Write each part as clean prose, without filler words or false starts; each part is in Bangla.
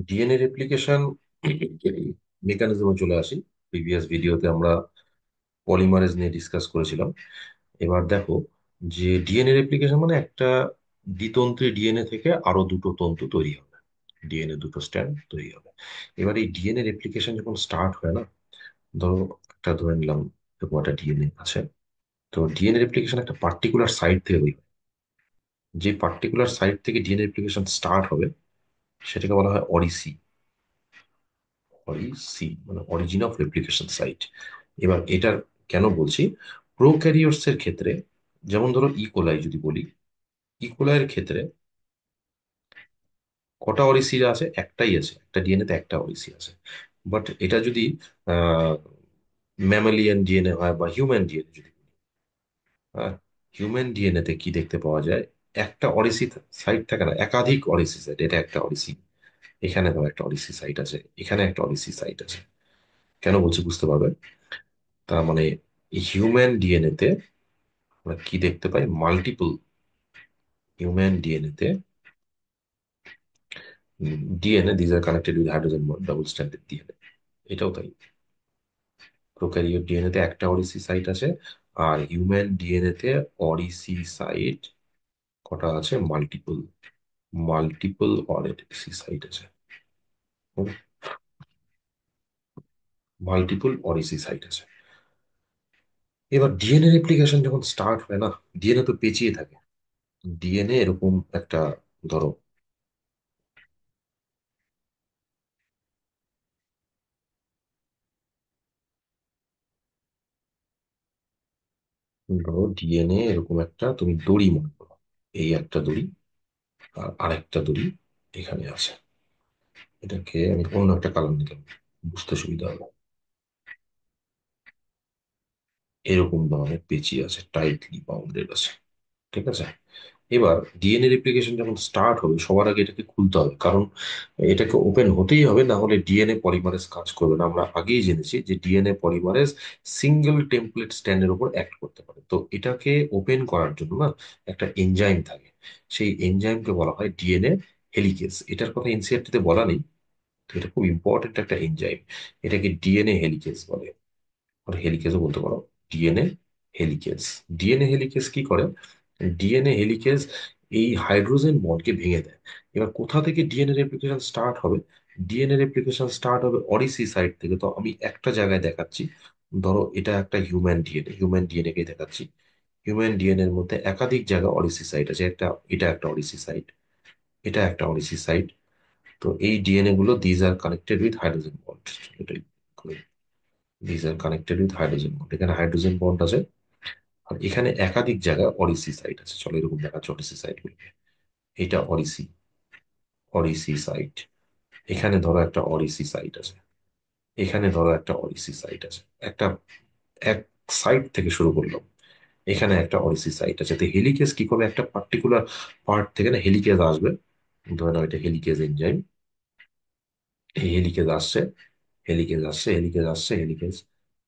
ডিএনএ রেপ্লিকেশন মেকানিজমে চলে আসি। প্রিভিয়াস ভিডিওতে আমরা পলিমারেজ নিয়ে ডিসকাস করেছিলাম। এবার দেখো যে ডিএনএ রেপ্লিকেশন মানে একটা দ্বিতন্ত্রী ডিএনএ থেকে আরো দুটো তন্তু তৈরি হবে, ডিএনএ দুটো স্ট্র্যান্ড তৈরি হবে। এবার এই ডিএনএ রেপ্লিকেশন যখন স্টার্ট হয় না, ধরো একটা ধরে নিলাম এরকম একটা ডিএনএ আছে। তো ডিএনএ রেপ্লিকেশন একটা পার্টিকুলার সাইট থেকে তৈরি হয়। যে পার্টিকুলার সাইট থেকে ডিএনএ রেপ্লিকেশন স্টার্ট হবে সেটাকে বলা হয় অরিসি। অরিসি মানে অরিজিন অফ রেপ্লিকেশন সাইট। এবার এটার কেন বলছি, প্রোক্যারিওটস এর ক্ষেত্রে, যেমন ধরো ইকোলাই যদি বলি, ইকোলাইয়ের ক্ষেত্রে কটা অরিসি আছে? একটাই আছে, একটা ডিএনএ তে একটা অরিসি আছে। বাট এটা যদি ম্যামালিয়ান ডিএনএ হয় বা হিউম্যান ডিএনএ যদি বলি, হিউম্যান ডিএনএ তে কি দেখতে পাওয়া যায়? একটা অরিসি সাইট থাকে না, একাধিক অরিসি সাইট। এটা একটা অরিসি, এখানে ধরো একটা অরিসি সাইট আছে, এখানে একটা অরিসি সাইট আছে। কেন বলছি বুঝতে পারবে। তার মানে হিউম্যান ডিএনএ তে আমরা কি দেখতে পাই? মাল্টিপল হিউম্যান ডিএনএ তে DNA these are connected with hydrogen bond, double stranded DNA. এটাও তাই। প্রোক্যারিওট ডিএনএ তে একটা অরিসি সাইট আছে, আর হিউম্যান ডিএনএ তে অরিসি সাইট কটা আছে? মাল্টিপল, মাল্টিপল অরিসি সাইট আছে। মাল্টিপল অরিসি সাইট আছে। এবার ডিএনএ রেপ্লিকেশন যখন স্টার্ট হয় না, ডিএনএ তো পেঁচিয়ে থাকে। ডিএনএ এরকম একটা, ধরো ধরো ডিএনএ এরকম একটা তুমি দড়ি মনে করো, এই একটা দড়ি আর আরেকটা দড়ি এখানে আছে। এটাকে আমি অন্য একটা কালার নিলাম, বুঝতে সুবিধা হবে। এরকম ধরনের পেঁচিয়ে আছে, টাইটলি বাউন্ডেড আছে। ঠিক আছে। এবার ডিএনএ রেপ্লিকেশন যখন স্টার্ট হবে সবার আগে এটাকে খুলতে হবে, কারণ এটাকে ওপেন হতেই হবে, না হলে ডিএনএ পলিমারেজ কাজ করবে না। আমরা আগেই জেনেছি যে ডিএনএ পলিমারেজ সিঙ্গেল টেমপ্লেট স্ট্যান্ডের উপর অ্যাক্ট করতে পারে। তো এটাকে ওপেন করার জন্য না একটা এনজাইম থাকে, সেই এনজাইমকে বলা হয় ডিএনএ হেলিকেজ। এটার কথা এনসিআরটিতে বলা নেই, তো এটা খুব ইম্পর্টেন্ট একটা এনজাইম। এটাকে ডিএনএ হেলিকেজ বলে, আর হেলিকেজও বলতে পারো। ডিএনএ হেলিকেজ, ডিএনএ হেলিকেজ কি করে? ডিএনএ হেলিকেজ এই হাইড্রোজেন বন্ডকে ভেঙে দেয়। এবার কোথা থেকে ডিএনএ রেপ্লিকেশন স্টার্ট হবে? ডিএনএ রেপ্লিকেশন স্টার্ট হবে অরিসি সাইট থেকে। তো আমি একটা জায়গায় দেখাচ্ছি, ধরো এটা একটা হিউম্যান ডিএনএ, হিউম্যান ডিএনএ কে দেখাচ্ছি। হিউম্যান ডিএনএ এর মধ্যে একাধিক জায়গা অরিসি সাইট আছে। একটা, এটা একটা অরিসি সাইট, এটা একটা অরিসি সাইট। তো এই ডিএনএ গুলো these are connected with hydrogen bond. এটাই, these are connected with hydrogen bond. এখানে হাইড্রোজেন বন্ড আছে, আর এখানে একাধিক জায়গায় অরিসি সাইট আছে। চলো এরকম দেখাচ্ছে অরিসি সাইট গুলোকে। এটা অরিসি, অরিসি সাইট। এখানে ধরো একটা অরিসি সাইট আছে, এখানে ধরো একটা অরিসি সাইট আছে। একটা এক সাইট থেকে শুরু করলাম, এখানে একটা অরিসি সাইট আছে। তো হেলিকেজ কি করবে? একটা পার্টিকুলার পার্ট থেকে না হেলিকেজ আসবে, ধরে নাও এটা হেলিকেজ এনজাইম। এই হেলিকেজ আসছে, হেলিকেজ আসছে, হেলিকেজ আসছে, হেলিকেজ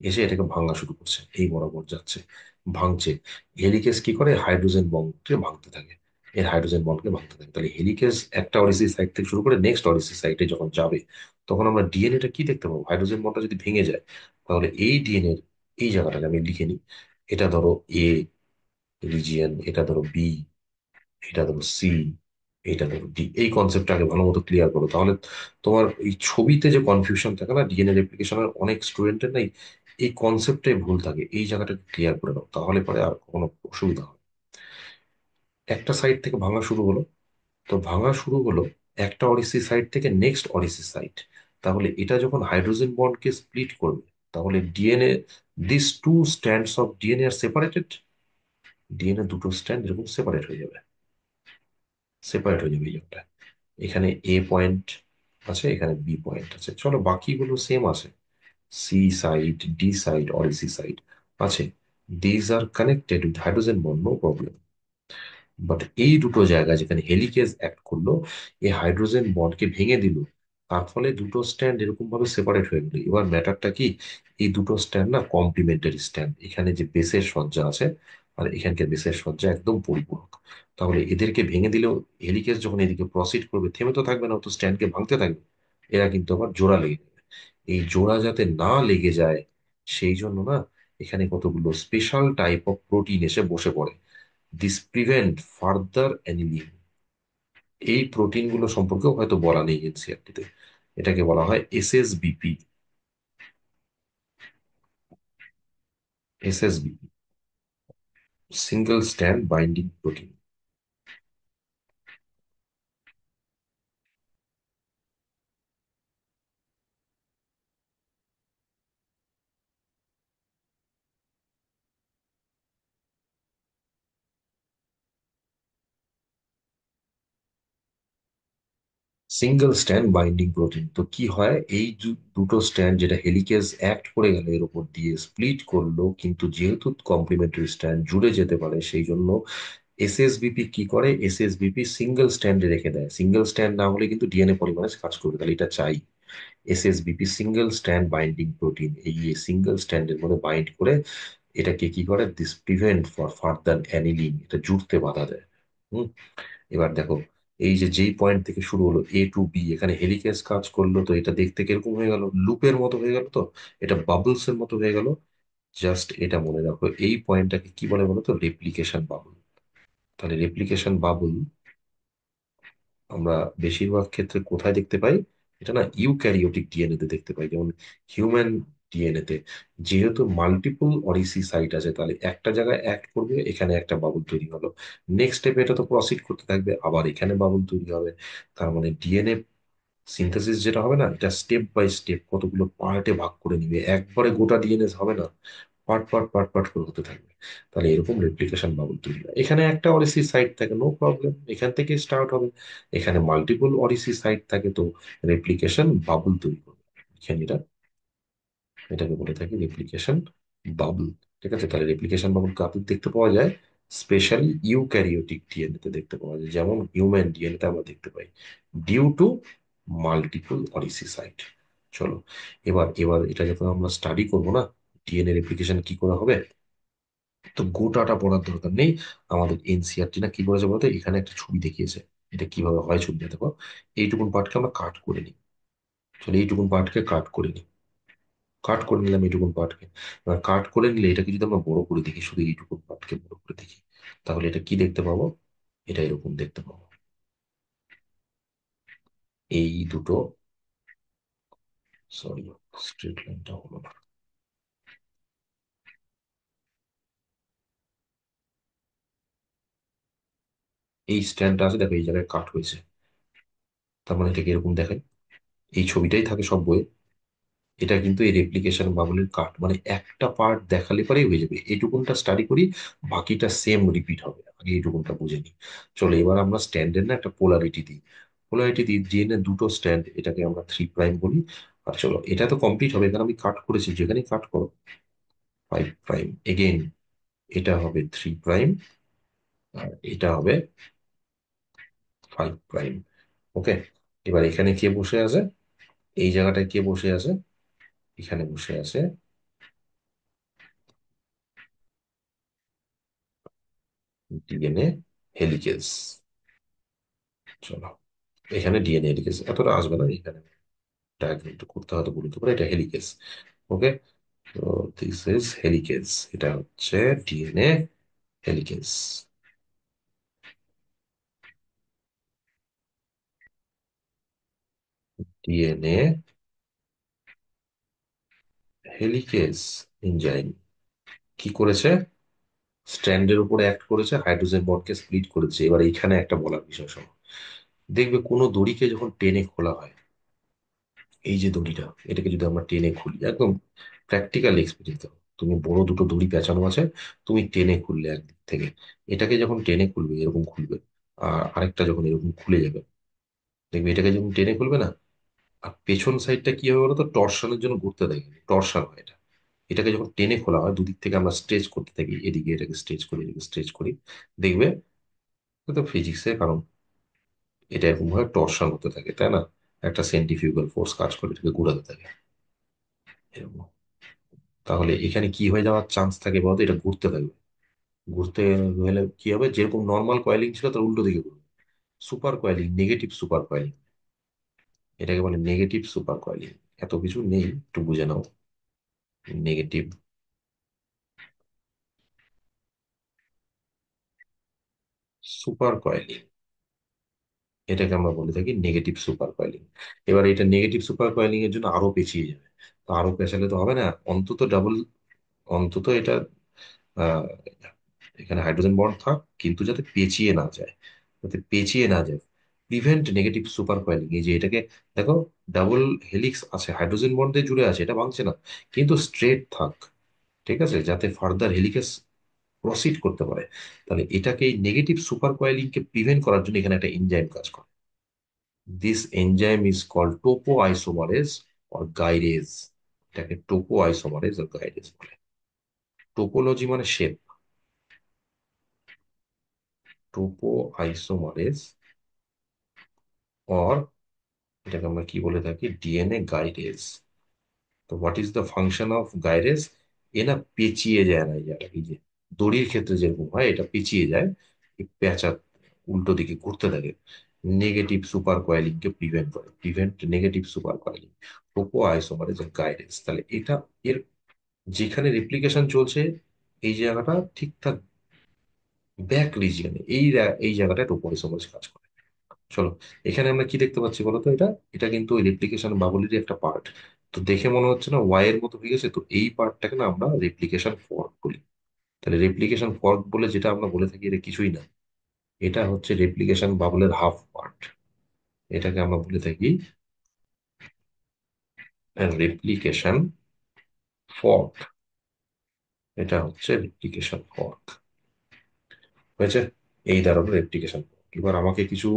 এসে এটাকে ভাঙা শুরু করছে, এই বরাবর যাচ্ছে, ভাঙছে। হেলিকেজ কি করে? হাইড্রোজেন বন্ডকে ভাঙতে থাকে, এর হাইড্রোজেন বন্ডকে ভাঙতে থাকে। তাহলে হেলিকেজ একটা অরিসি সাইট থেকে শুরু করে নেক্সট অরিসি সাইটে যখন যাবে, তখন আমরা ডিএনএটা কি দেখতে পাবো? হাইড্রোজেন বন্ডটা যদি ভেঙে যায়, তাহলে এই ডিএনএ এই জায়গাটাকে আমি লিখে নিই। এটা ধরো এ রিজিয়ন, এটা ধরো বি, এটা ধরো সি, এটা ধরো ডি। এই কনসেপ্টটা আগে ভালো মতো ক্লিয়ার করো, তাহলে তোমার এই ছবিতে যে কনফিউশন থাকে না ডিএনএ রেপ্লিকেশনের, অনেক স্টুডেন্টের নাই এই কনসেপ্টে ভুল থাকে। এই জায়গাটাকে ক্লিয়ার করে নাও, তাহলে পরে আর কোনো অসুবিধা হবে। একটা সাইড থেকে ভাঙা শুরু হলো, তো ভাঙা শুরু হলো একটা অরিসি সাইট থেকে নেক্সট অরিসি সাইট। তাহলে এটা যখন হাইড্রোজেন বন্ডকে স্প্লিট করবে, তাহলে DNA, this two strands of DNA are separated. DNA দুটো স্ট্র্যান্ড এরকম সেপারেট হয়ে যাবে, সেপারেট হয়ে যাবে এই জায়গাটা। এখানে এ পয়েন্ট আছে, এখানে বি পয়েন্ট আছে। চলো বাকিগুলো সেম আছে, C side, D side, or C side আছে। These are connected with hydrogen bond, no problem. But এই দুটো জায়গায় যেখানে হেলিকেজ অ্যাক্ট করলো, এই হাইড্রোজেন বন্ডকে ভেঙে দিল, তার ফলে দুটো স্ট্যান্ড এরকম ভাবে সেপারেট হয়ে গেল। এবার ম্যাটারটা কি? এই দুটো স্ট্যান্ড না কমপ্লিমেন্টারি স্ট্যান্ড। এখানে যে বেসের সজ্জা আছে আর এখানকার বেসের সজ্জা একদম পরিপূরক। তাহলে এদেরকে ভেঙে দিলেও হেলিকেজ যখন এদিকে প্রসিড করবে থেমে তো থাকবে না, ও তো স্ট্যান্ডকে ভাঙতে থাকবে। এরা কিন্তু আবার জোড়া লেগে যাবে। এই জোড়া যাতে না লেগে যায় সেই জন্য না এখানে কতগুলো স্পেশাল টাইপ অফ প্রোটিন এসে বসে পড়ে। This prevent further annealing. এই প্রোটিনগুলো সম্পর্কেও হয়তো বলা নেই এনসিআরটিতে। এটাকে বলা হয় SSBP. SSBP, single strand binding protein. Single strand binding protein তো কি হয়, এই দুটো স্ট্যান্ড যেটা হেলিকেজ অ্যাক্ট করে গেল এর উপর দিয়ে স্প্লিট করলো, কিন্তু যেহেতু কমপ্লিমেন্টারি স্ট্যান্ড জুড়ে যেতে পারে সেই জন্য এসএসবিপি কি করে, এসএসবিপি সিঙ্গেল স্ট্যান্ডে রেখে দেয়। সিঙ্গেল স্ট্যান্ড না হলে কিন্তু ডিএনএ পলিমারেজ কাজ করবে, তাহলে এটা চাই। এসএসবিপি সিঙ্গেল স্ট্যান্ড বাইন্ডিং প্রোটিন, এই সিঙ্গেল স্ট্যান্ডের মধ্যে বাইন্ড করে এটাকে কি করে, this prevent for further annealing, এটা জুড়তে বাধা দেয়। হুম। এবার দেখো, এই যে যেই পয়েন্ট থেকে শুরু হলো A to B, এখানে হেলিকেজ কাজ করলো, তো এটা দেখতে কিরকম হয়ে গেল, লুপের মতো হয়ে গেল, তো এটা বাবলস এর মতো হয়ে গেল। জাস্ট এটা মনে রাখো, এই পয়েন্টটাকে কি বলে বলো তো, রেপ্লিকেশন বাবল। তাহলে রেপ্লিকেশন বাবল আমরা বেশিরভাগ ক্ষেত্রে কোথায় দেখতে পাই, এটা না ইউক্যারিওটিক ডিএনএ তে দেখতে পাই, যেমন হিউম্যান ডিএনএ তে। যেহেতু মাল্টিপল অরিসি সাইট আছে, তাহলে একটা জায়গায় অ্যাক্ট করবে, এখানে একটা বাবল তৈরি হলো, নেক্সট স্টেপে এটা তো প্রসিড করতে থাকবে, আবার এখানে বাবল তৈরি হবে। তার মানে ডিএনএ সিনথেসিস যেটা হবে না, এটা স্টেপ বাই স্টেপ কতগুলো পার্টে ভাগ করে নিবে, একবারে গোটা ডিএনএ হবে না, পার্ট পার্ট পার্ট পার্ট করে হতে থাকবে। তাহলে এরকম রেপ্লিকেশন বাবল তৈরি হয়। এখানে একটা অরিসি সাইট থাকে, নো প্রবলেম, এখান থেকে স্টার্ট হবে। এখানে মাল্টিপল অরিসি সাইট থাকে, তো রেপ্লিকেশন বাবল তৈরি করবে। এখানে এটাকে বলে থাকি রেপ্লিকেশন বাবল। ঠিক আছে, তাহলে রেপ্লিকেশন বাবল কাদের দেখতে পাওয়া যায়, স্পেশালি ইউক্যারিওটিক ডিএনএ তে দেখতে পাওয়া যায়, যেমন হিউম্যান ডিএনএ তে আমরা দেখতে পাই, ডিউ টু মাল্টিপল অরিসিসাইট। চলো, এবার এবার এটা যখন আমরা স্টাডি করবো না, ডিএনএ রেপ্লিকেশন কি করে হবে, তো গোটাটা পড়ার দরকার নেই। আমাদের এনসিআরটি না কি বলেছে বলতে, এখানে একটা ছবি দেখিয়েছে, এটা কিভাবে হয় ছবিটা দেখো। এইটুকুন পার্টকে আমরা কাট করে নিই। চলো এইটুকুন পার্টকে কাট করে নিই। কাট করে নিলাম এইটুকুন পার্টকে। এবার কাট করে নিলে এটাকে যদি আমরা বড় করে দেখি, শুধু এইটুকুন পার্টকে বড় করে দেখি, তাহলে এটা কি দেখতে পাবো, এটা এরকম দেখতে পাবো। এই দুটো, সরি স্ট্রেট লাইনটা হলো না, এই স্ট্যান্ডটা আছে দেখো, এই জায়গায় কাট হয়েছে। তার মানে এটাকে এরকম দেখায়, এই ছবিটাই থাকে সব বইয়ে। এটা কিন্তু এই রেপ্লিকেশন বাবলের কাট, মানে একটা পার্ট দেখালে পরেই হয়ে যাবে। এইটুকুনটা স্টাডি করি, বাকিটা সেম রিপিট হবে, আগে এইটুকুনটা বুঝে নিই। চলো এবার আমরা স্ট্যান্ডের না একটা পোলারিটি দিই। পোলারিটি দিই, ডিএনএ দুটো স্ট্যান্ড, এটাকে আমরা 3 প্রাইম বলি। আর চলো এটা তো কমপ্লিট হবে, এখানে আমি কাট করেছি, যেখানে কাট করো 5 প্রাইম এগেইন, এটা হবে 3 প্রাইম, আর এটা হবে 5 প্রাইম। ওকে। এবার এখানে কে বসে আছে, এই জায়গাটায় কে বসে আছে, এখানে বসে আছে ডিএনএ হেলিকেজ। চলো, এখানে ডিএনএ হেলিকেজ এতটা আসবে না, এখানে ডায়াগ্রামটা করতে হয়তো বলতে পারে, এটা হেলিকেজ। ওকে, তো দিস ইজ হেলিকেজ, এটা হচ্ছে DNA helicase. DNA helicase enzyme কি করেছে, স্ট্র্যান্ডের উপরে অ্যাক্ট করেছে, হাইড্রোজেন বন্ডকে স্প্লিট করেছে। এবার এইখানে একটা বলার বিষয় শোনো, দেখবে কোনো দড়িকে যখন টেনে খোলা হয়, এই যে দড়িটা, এটাকে যদি আমরা টেনে খুলি, একদম প্র্যাকটিক্যাল এক্সপিরিয়েন্স দেখো, তুমি বড় দুটো দড়ি পেঁচানো আছে, তুমি টেনে খুললে একদিক থেকে, এটাকে যখন টেনে খুলবে এরকম খুলবে, আর আরেকটা যখন এরকম খুলে যাবে, দেখবে এটাকে যখন টেনে খুলবে না, আর পেছন সাইডটা কি হবে বলতো, টর্শনের জন্য ঘুরতে থাকে, টর্শন হয় এটা। এটাকে যখন টেনে খোলা হয়, দুদিক থেকে আমরা স্ট্রেচ করতে থাকি, এদিকে এটাকে স্ট্রেচ করি, এদিকে স্ট্রেচ করি, দেখবে তো ফিজিক্সের কারণ, এটা এরকম ভাবে টর্শন হতে থাকে, তাই না, একটা সেন্ট্রিফিউগাল ফোর্স কাজ করে এটাকে ঘুরাতে থাকে এরকম। তাহলে এখানে কি হয়ে যাওয়ার চান্স থাকে বলতো, এটা ঘুরতে থাকবে, ঘুরতে হলে কি হবে, যেরকম নর্মাল কয়েলিং ছিল তার উল্টো দিকে ঘুরবে, super coiling, negative super coiling. এটাকে বলে নেগেটিভ সুপার কয়েলিং। এত কিছু নেই, একটু বুঝে নাও। নেগেটিভ সুপার কয়েলিং, এটাকে আমরা বলে থাকি নেগেটিভ সুপার কয়েলিং। এবার এটা নেগেটিভ সুপার কয়েলিং এর জন্য আরো পেঁচিয়ে যাবে। তো আরো পেঁচালে তো হবে না, অন্তত ডাবল, অন্তত এটা আহ, এখানে হাইড্রোজেন বন্ড থাক, কিন্তু যাতে পেঁচিয়ে না যায়, যাতে পেঁচিয়ে না যায়। প্রিভেন্ট নেগেটিভ সুপার কয়েলিং, এই যে এটাকে দেখো, ডাবল হেলিক্স আছে, হাইড্রোজেন বন্ড দিয়ে জুড়ে আছে, এটা ভাঙছে না, কিন্তু স্ট্রেট থাক, ঠিক আছে, যাতে ফার্দার হেলিকেস প্রসিড করতে পারে। তাহলে এটাকে, এই নেগেটিভ সুপার কয়েলিং কে প্রিভেন্ট করার জন্য এখানে একটা এনজাইম কাজ করে। This enzyme is called topo isomerase or gyrase. এটাকে টোপো আইসোমারেজ অর গাইরেজ বলে। টোপোলজি মানে শেপ, টোপো আইসোমারেজ, অর এটাকে আমরা কি বলে থাকি, ডিএনএ গাইরেজ। তো what is the function of gyrase? এ না পেঁচিয়ে যায় না, এই জায়গাটা, এই যে দড়ির ক্ষেত্রে যেরকম হয়, এটা পেঁচিয়ে যায়, এই পেঁচা উল্টো দিকে ঘুরতে থাকে। নেগেটিভ সুপার কয়েলিং কে প্রিভেন্ট করে, prevent negative super coiling, Toppo isomerase gyrase. তাহলে এটা, এর যেখানে রেপ্লিকেশন চলছে, এই জায়গাটা ঠিকঠাক ব্যাক রিজিয়নে, এই জায়গাটা টোপো আইসোমারেজ কাজ করে। চলো, এখানে আমরা কি দেখতে পাচ্ছি বলতো, এটা এটা কিন্তু ওই রেপ্লিকেশন বাবলেরই একটা পার্ট। তো দেখে মনে হচ্ছে না ওয়াই এর মতো হয়ে গেছে, তো এই পার্টটাকে না আমরা রেপ্লিকেশন ফর্ক বলি। তাহলে রেপ্লিকেশন ফর্ক বলে যেটা আমরা বলে থাকি, এটা কিছুই না, এটা হচ্ছে রেপ্লিকেশন বাবলের হাফ পার্ট। এটাকে আমরা বলে থাকি রেপ্লিকেশন ফর্ক। এটা হচ্ছে রেপ্লিকেশন ফর্ক, হয়েছে? এই দাঁড়ালো রেপ্লিকেশন ফর্ক। এবার আমাকে কিছু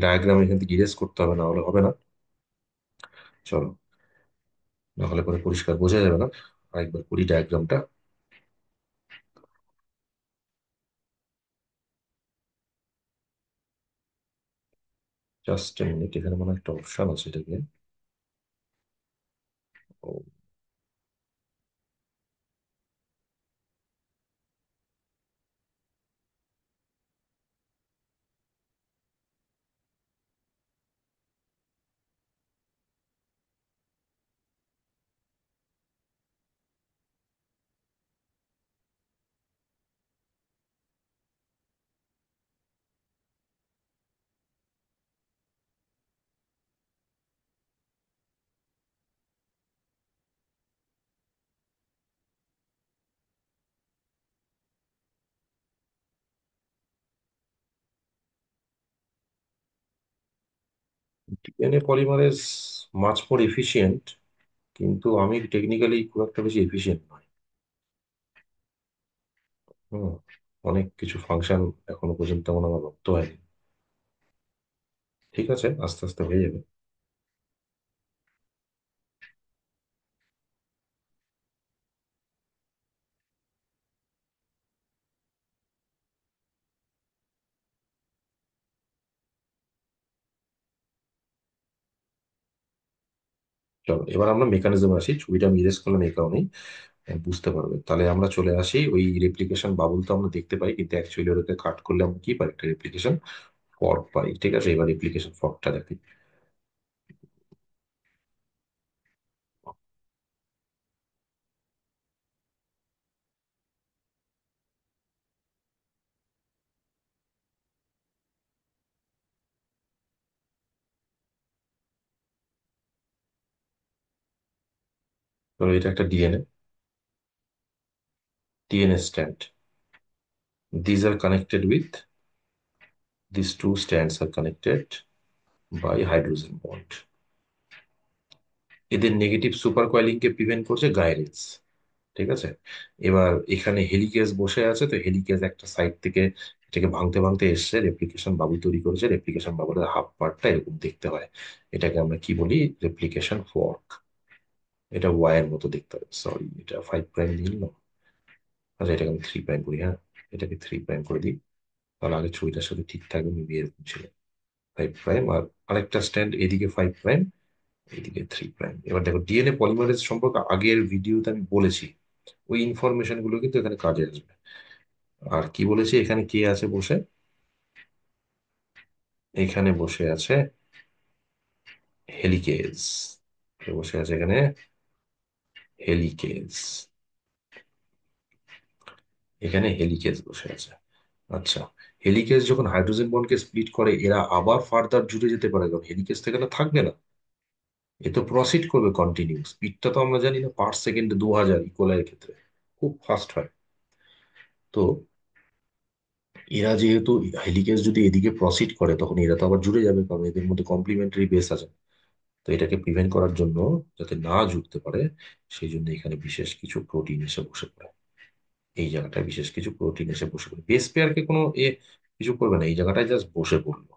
ডায়াগ্রাম এখান থেকে ইরেজ করতে হবে, না হলে হবে না। চলো, না হলে পরে পরিষ্কার বোঝা যাবে না। আরেকবার করি ডায়াগ্রামটা। জাস্ট মিনিট, এখানে মনে হয় একটা অপশন আছে এটাকে। ও, DNA polymerase much more efficient, কিন্তু আমি টেকনিক্যালি খুব একটা বেশি এফিশিয়েন্ট নয়। হুম, অনেক কিছু ফাংশন এখনো পর্যন্ত তেমন আমার রপ্ত হয়নি। ঠিক আছে, আস্তে আস্তে হয়ে যাবে। চলো, এবার আমরা মেকানিজম আসি, ছবিটা আমি ইরেজ করলাম এই কারণেই, বুঝতে পারবে। তাহলে আমরা চলে আসি, ওই রেপ্লিকেশন বাবল তো আমরা দেখতে পাই, কিন্তু অ্যাকচুয়ালি ওটাকে কাট করলে আমরা কি পাই, একটা রেপ্লিকেশন ফর্ক পাই। ঠিক আছে, এবার রেপ্লিকেশন ফর্কটা দেখি। তো এটা একটা DNA, DNA stand. These are connected with, these two strands are connected by hydrogen bond. এদের নেগেটিভ সুপার কয়েলিং কে প্রিভেন্ট করছে গাইরেন্স। ঠিক আছে, এবার এখানে হেলিকেজ বসে আছে, তো হেলিকেজ একটা সাইড থেকে এটাকে ভাঙতে ভাঙতে এসছে, রেপ্লিকেশন বাবল তৈরি করেছে। রেপ্লিকেশন বাবলের হাফ পার্টটা এরকম দেখতে হয়। এটাকে আমরা কি বলি, রেপ্লিকেশন ফর্ক। এটা ওয়াইয়ের মতো দেখতে হয়, সরি, এটা 5 প্রাইম দিল না। আচ্ছা, এটাকে আমি 3 প্রাইম করি, হ্যাঁ, এটাকে 3 প্রাইম করে দিই। তাহলে আগে ছবিটার সাথে ঠিক থাকবে, মেবি এরকম ছিল। 5 প্রাইম, আর আরেকটা স্ট্যান্ড এদিকে 5 প্রাইম, এদিকে 3 প্রাইম। এবার দেখো, ডিএনএ পলিমারেজ সম্পর্কে আগের ভিডিওতে আমি বলেছি, ওই ইনফরমেশন গুলো কিন্তু এখানে কাজে আসবে। আর কি বলেছি, এখানে কে আছে বসে, এখানে বসে আছে হেলিকেজ বসে আছে এখানে, হেলিকেজ, এখানে হেলিকেজ বসে আছে। আচ্ছা, হেলিকেজ যখন হাইড্রোজেন বন্ডকে স্প্লিট করে এরা আবার ফার্দার জুড়ে যেতে পারে, কারণ হেলিকেজ তো এখানে থাকবে না, এ তো প্রসিড করবে কন্টিনিউ। স্পিডটা তো আমরা জানি না, পার সেকেন্ডে 2000 ইকোলাইয়ের ক্ষেত্রে খুব ফাস্ট হয়। তো এরা যেহেতু হেলিকেজ যদি এদিকে প্রসিড করে তখন এরা তো আবার জুড়ে যাবে, কারণ এদের মধ্যে কমপ্লিমেন্টারি বেস আছে। তো এটাকে প্রিভেন্ট করার জন্য, যাতে না জুড়তে পারে, সেই জন্য এখানে বিশেষ কিছু প্রোটিন এসে বসে পড়ে। এই জায়গাটায় বিশেষ কিছু প্রোটিন এসে বসে পড়ে, বেস পেয়ারকে কোনো কিছু করবে না, এই জায়গাটায় জাস্ট বসে পড়লো।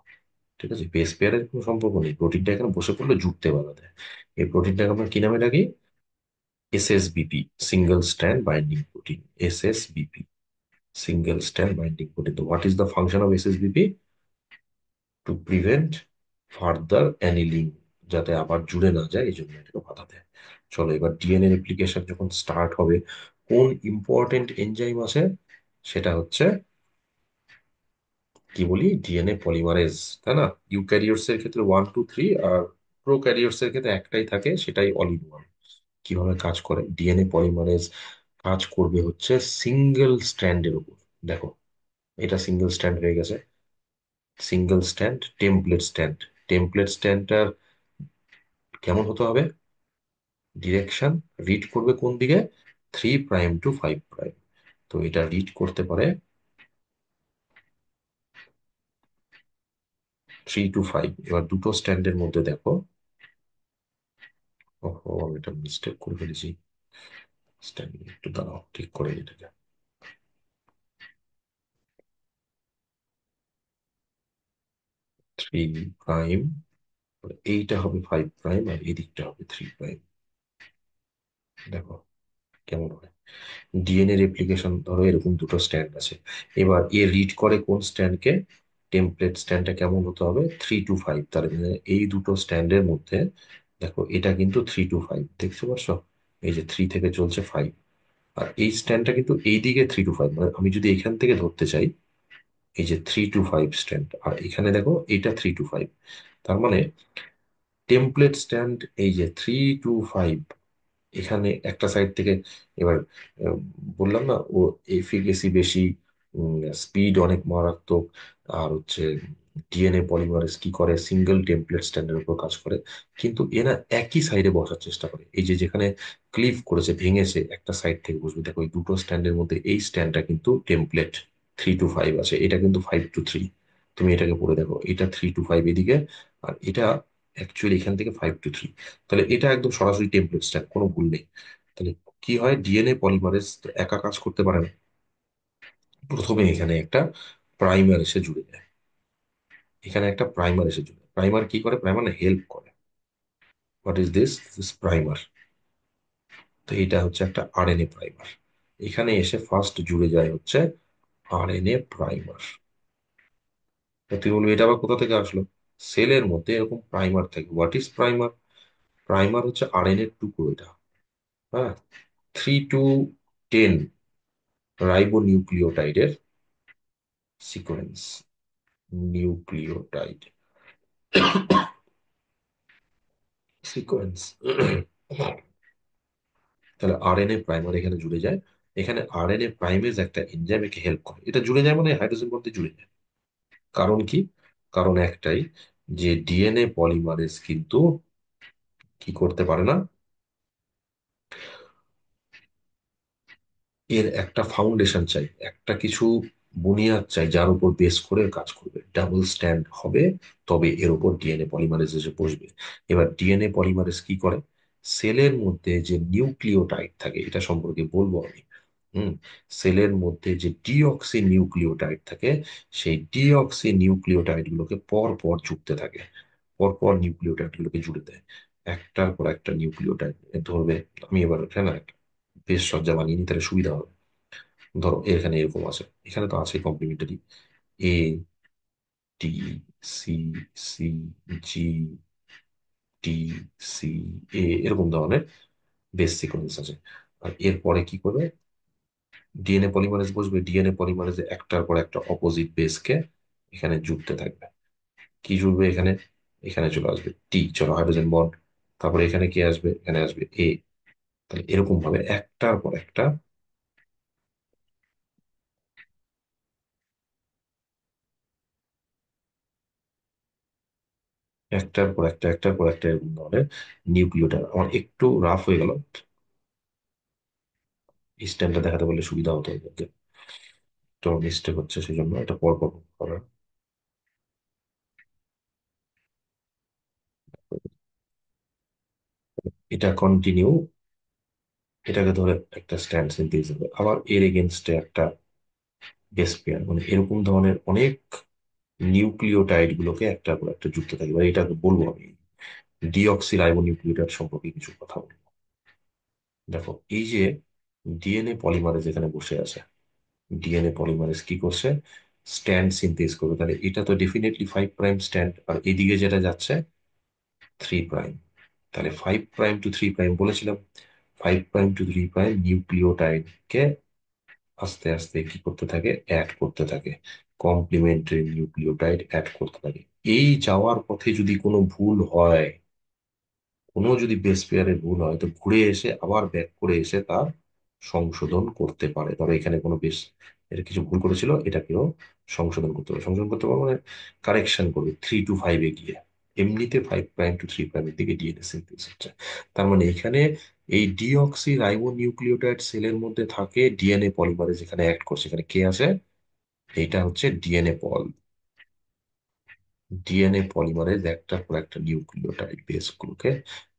ঠিক আছে, বেস পেয়ারের কোনো সম্পর্ক নেই, প্রোটিনটা এখানে বসে পড়লে জুড়তে বাধা দেয়। এই প্রোটিনটাকে আমরা কি নামে ডাকি? SSBP, single strand binding protein, SSBP, single strand binding protein. তো what is the function of SSBP? To prevent further annealing, যাতে আবার জুড়ে না যায়, এই জন্য এটাকে বাধা দেয়। চলো এবার ডিএনএ রেপ্লিকেশন যখন স্টার্ট হবে, কোন ইম্পর্টেন্ট এনজাইম আছে? সেটা হচ্ছে কি বলি, ডিএনএ পলিমারেজ, তাই না? ইউক্যারিওটস এর ক্ষেত্রে 1 2 3, আর প্রোক্যারিওটস এর ক্ষেত্রে একটাই থাকে, সেটাই অল ইন ওয়ান। কিভাবে কাজ করে ডিএনএ পলিমারেজ? কাজ করবে হচ্ছে সিঙ্গেল স্ট্র্যান্ডের উপর। দেখো, এটা সিঙ্গেল স্ট্র্যান্ড হয়ে গেছে, single strand, template strand. Template স্ট্যান্ডটার কেমন হতে হবে? ডিরেকশন রিড করবে কোন দিকে? 3' to 5'। তো এটা রিড করতে পারে 3 to 5। এবার দুটো স্ট্যান্ডের মধ্যে দেখো, ওহো আমি এটা মিস্টেক করে ফেলেছি, স্ট্যান্ড একটু দাঁড়াও, ঠিক করে এটাকে। 3', এইটা হবে 5', আর এদিকটা হবে 3'। দেখো কেমন হয়। ডিএনএ রেপ্লিকেশন ধরো এরকম দুটো স্ট্যান্ড আছে, এবার এ রিড করে কোন স্ট্যান্ডকে? টেমপ্লেট স্ট্যান্ডটা কেমন হতে হবে? 3 to 5। তার মানে এই দুটো স্ট্যান্ডের মধ্যে দেখো, এটা কিন্তু 3 to 5, দেখতে পাচ্ছ? এই যে 3 থেকে চলছে 5, আর এই স্ট্যান্ডটা কিন্তু এই দিকে 3 to 5। মানে আমি যদি এখান থেকে ধরতে চাই, এই যে 3 to 5 স্ট্যান্ড, আর এখানে দেখো এইটা 3 to 5। তার মানে টেমপ্লেট স্ট্যান্ড এই যে 3 to 5, এখানে একটা সাইড থেকে, এবার আহ, বললাম না ও এফিকেসি বেশি, স্পিড অনেক মারাত্মক, আর হচ্ছে ডিএনএ পলিমারেজ কি করে, সিঙ্গেল টেমপ্লেট স্ট্যান্ডের উপর কাজ করে। কিন্তু এরা একই সাইডে বসার চেষ্টা করে, এই যে যেখানে ক্লিভ করেছে, ভেঙেছে, একটা সাইড থেকে বসবে। দেখো এই দুটো স্ট্যান্ডের মধ্যে এই স্ট্যান্ডটা কিন্তু টেমপ্লেট 3 to 5 আছে, এটা কিন্তু 5 to 3। তুমি এটাকে পড়ে দেখো, এটা 3 to 5 এদিকে, আর এটা অ্যাকচুয়ালি এখান থেকে 5 to 3। তাহলে এটা একদম সরাসরি টেমপ্লেট স্ট্যান্ড, কোনো ভুল নেই। তাহলে কি হয়, ডিএনএ পলিমারেজ তো একা কাজ করতে পারে না, প্রথমে এখানে একটা প্রাইমার এসে জুড়ে যায়। এখানে একটা প্রাইমার এসে জুড়ে, প্রাইমার কি করে? প্রাইমার হেল্প করে। What is this? This primer. তো এটা হচ্ছে একটা আরএনএ প্রাইমার, এখানে এসে ফার্স্ট জুড়ে যায় হচ্ছে আরএনএ প্রাইমার। তুই বলবি এটা আবার কোথা থেকে আসলো? সেলের মধ্যে এরকম প্রাইমার থাকে। What is primer? প্রাইমার হচ্ছে আরএনএ টুকরো এটা, হ্যাঁ, 3 to 10 রাইবো নিউক্লিওটাইডের সিকোয়েন্স, নিউক্লিওটাইড সিকোয়েন্স। তাহলে আরএনএ প্রাইমার এখানে জুড়ে যায়, এখানে আরএনএ প্রাইমেজ একটা এনজাইম একে হেল্প করে, এটা জুড়ে যায় মানে হাইড্রোজেন বন্ধে জুড়ে যায়। কারণ কি? কারণ একটাই, যে ডিএনএ পলিমারেজ কিন্তু কি করতে পারে না, এর একটা ফাউন্ডেশন চাই, একটা কিছু বুনিয়াদ চাই যার উপর বেস করে কাজ করবে, ডাবল স্ট্যান্ড হবে, তবে এর উপর ডিএনএ পলিমারেজ এসে বসবে। এবার ডিএনএ পলিমারেজ কি করে? সেলের মধ্যে যে নিউক্লিওটাইড থাকে, এটা সম্পর্কে বলবো আমি। হুম, সেলের মধ্যে যে ডিঅক্সি নিউক্লিওটাইড থাকে, সেই ডিঅক্সি নিউক্লিওটাইড গুলোকে পর পর জুড়তে থাকে, পর পর নিউক্লিওটাইড গুলোকে জুড়ে দেয়, একটার পর একটা নিউক্লিওটাইড ধরবে। আমি এবার এখানে একটা বেশ সজ্জা বানিয়ে নিই, তাহলে সুবিধা হবে। ধরো এখানে এরকম আছে, এখানে তো আছে কমপ্লিমেন্টারি, এ, টি, সি, সি, জি, টি, সি, এরকম ধরনের বেস সিকোয়েন্স আছে। আর এরপরে কি করবে? ডিএনএ পলিমারেজ বসবে, ডিএনএ পলিমারেজে একটার পর একটা অপোজিট বেসকে এখানে জুড়তে থাকবে। কি জুড়বে এখানে? এখানে চলে আসবে টি, চলো হাইড্রোজেন বন্ড। তারপরে এখানে কি আসবে? এখানে আসবে এ। তাহলে এরকম ভাবে একটার পর একটা, একটার পর একটা, একটার পর একটা এরকম ধরনের নিউক্লিওটাইড। আমার একটু রাফ হয়ে গেল, স্ট্যান্ডটা দেখাতে বললে সুবিধা হতো এদেরকে। তো মিস্টেক হচ্ছে, সেই জন্য এটা পর পর করার। এটা কন্টিনিউ, এটাকে ধরে একটা স্ট্যান্ড সিনথেসিস হবে, আবার এর এগেনস্টে একটা বেস পেয়ার, মানে এরকম ধরনের অনেক নিউক্লিওটাইড গুলোকে একটার পর একটা যুক্ত থাকে। এবার এটাকে বলবো আমি ডিঅক্সি রাইবো নিউক্লিওটাইড সম্পর্কে কিছু কথা বলবো। দেখো, এই যে ডিএনএ পলিমারেজ এখানে বসে আছে, ডিএনএ পলিমারেজ কি করছে? স্ট্যান্ড সিনথেস করবে। তাহলে এটা তো ডেফিনেটলি 5 প্রাইম স্ট্যান্ড, আর এদিকে যেটা যাচ্ছে 3 প্রাইম। তাহলে 5 প্রাইম টু 3 প্রাইম বলেছিলাম, 5 প্রাইম টু 3 প্রাইম নিউক্লিওটাইডকে আস্তে আস্তে কি করতে থাকে? অ্যাড করতে থাকে, কমপ্লিমেন্টারি নিউক্লিওটাইড অ্যাড করতে থাকে। এই যাওয়ার পথে যদি কোনো ভুল হয়, কোনো যদি বেস পেয়ারের ভুল হয়, তো ঘুরে এসে আবার ব্যাক করে এসে তার সংশোধন করতে পারে। ধরো এখানে কোনো বেশ, এটা কিছু ভুল করেছিল, এটাকেও সংশোধন করতে পারে। সংশোধন করতে পারে মানে কারেকশন করবে 3 to 5-এ গিয়ে। এমনিতে 5 প্রাইম টু 3 প্রাইমের দিকে ডিএনএ সিনথেসিস হচ্ছে। তার মানে এখানে এই ডিঅক্সি রাইবো নিউক্লিওটাইড সেলের মধ্যে থাকে, ডিএনএ পলিমারেজ এখানে অ্যাক্ট করছে। এখানে কে আছে? এইটা হচ্ছে ডিএনএ পল। ডিএনএ পলিমারেজ একটার পর একটা নিউক্লিওটাইড বেসগুলোকে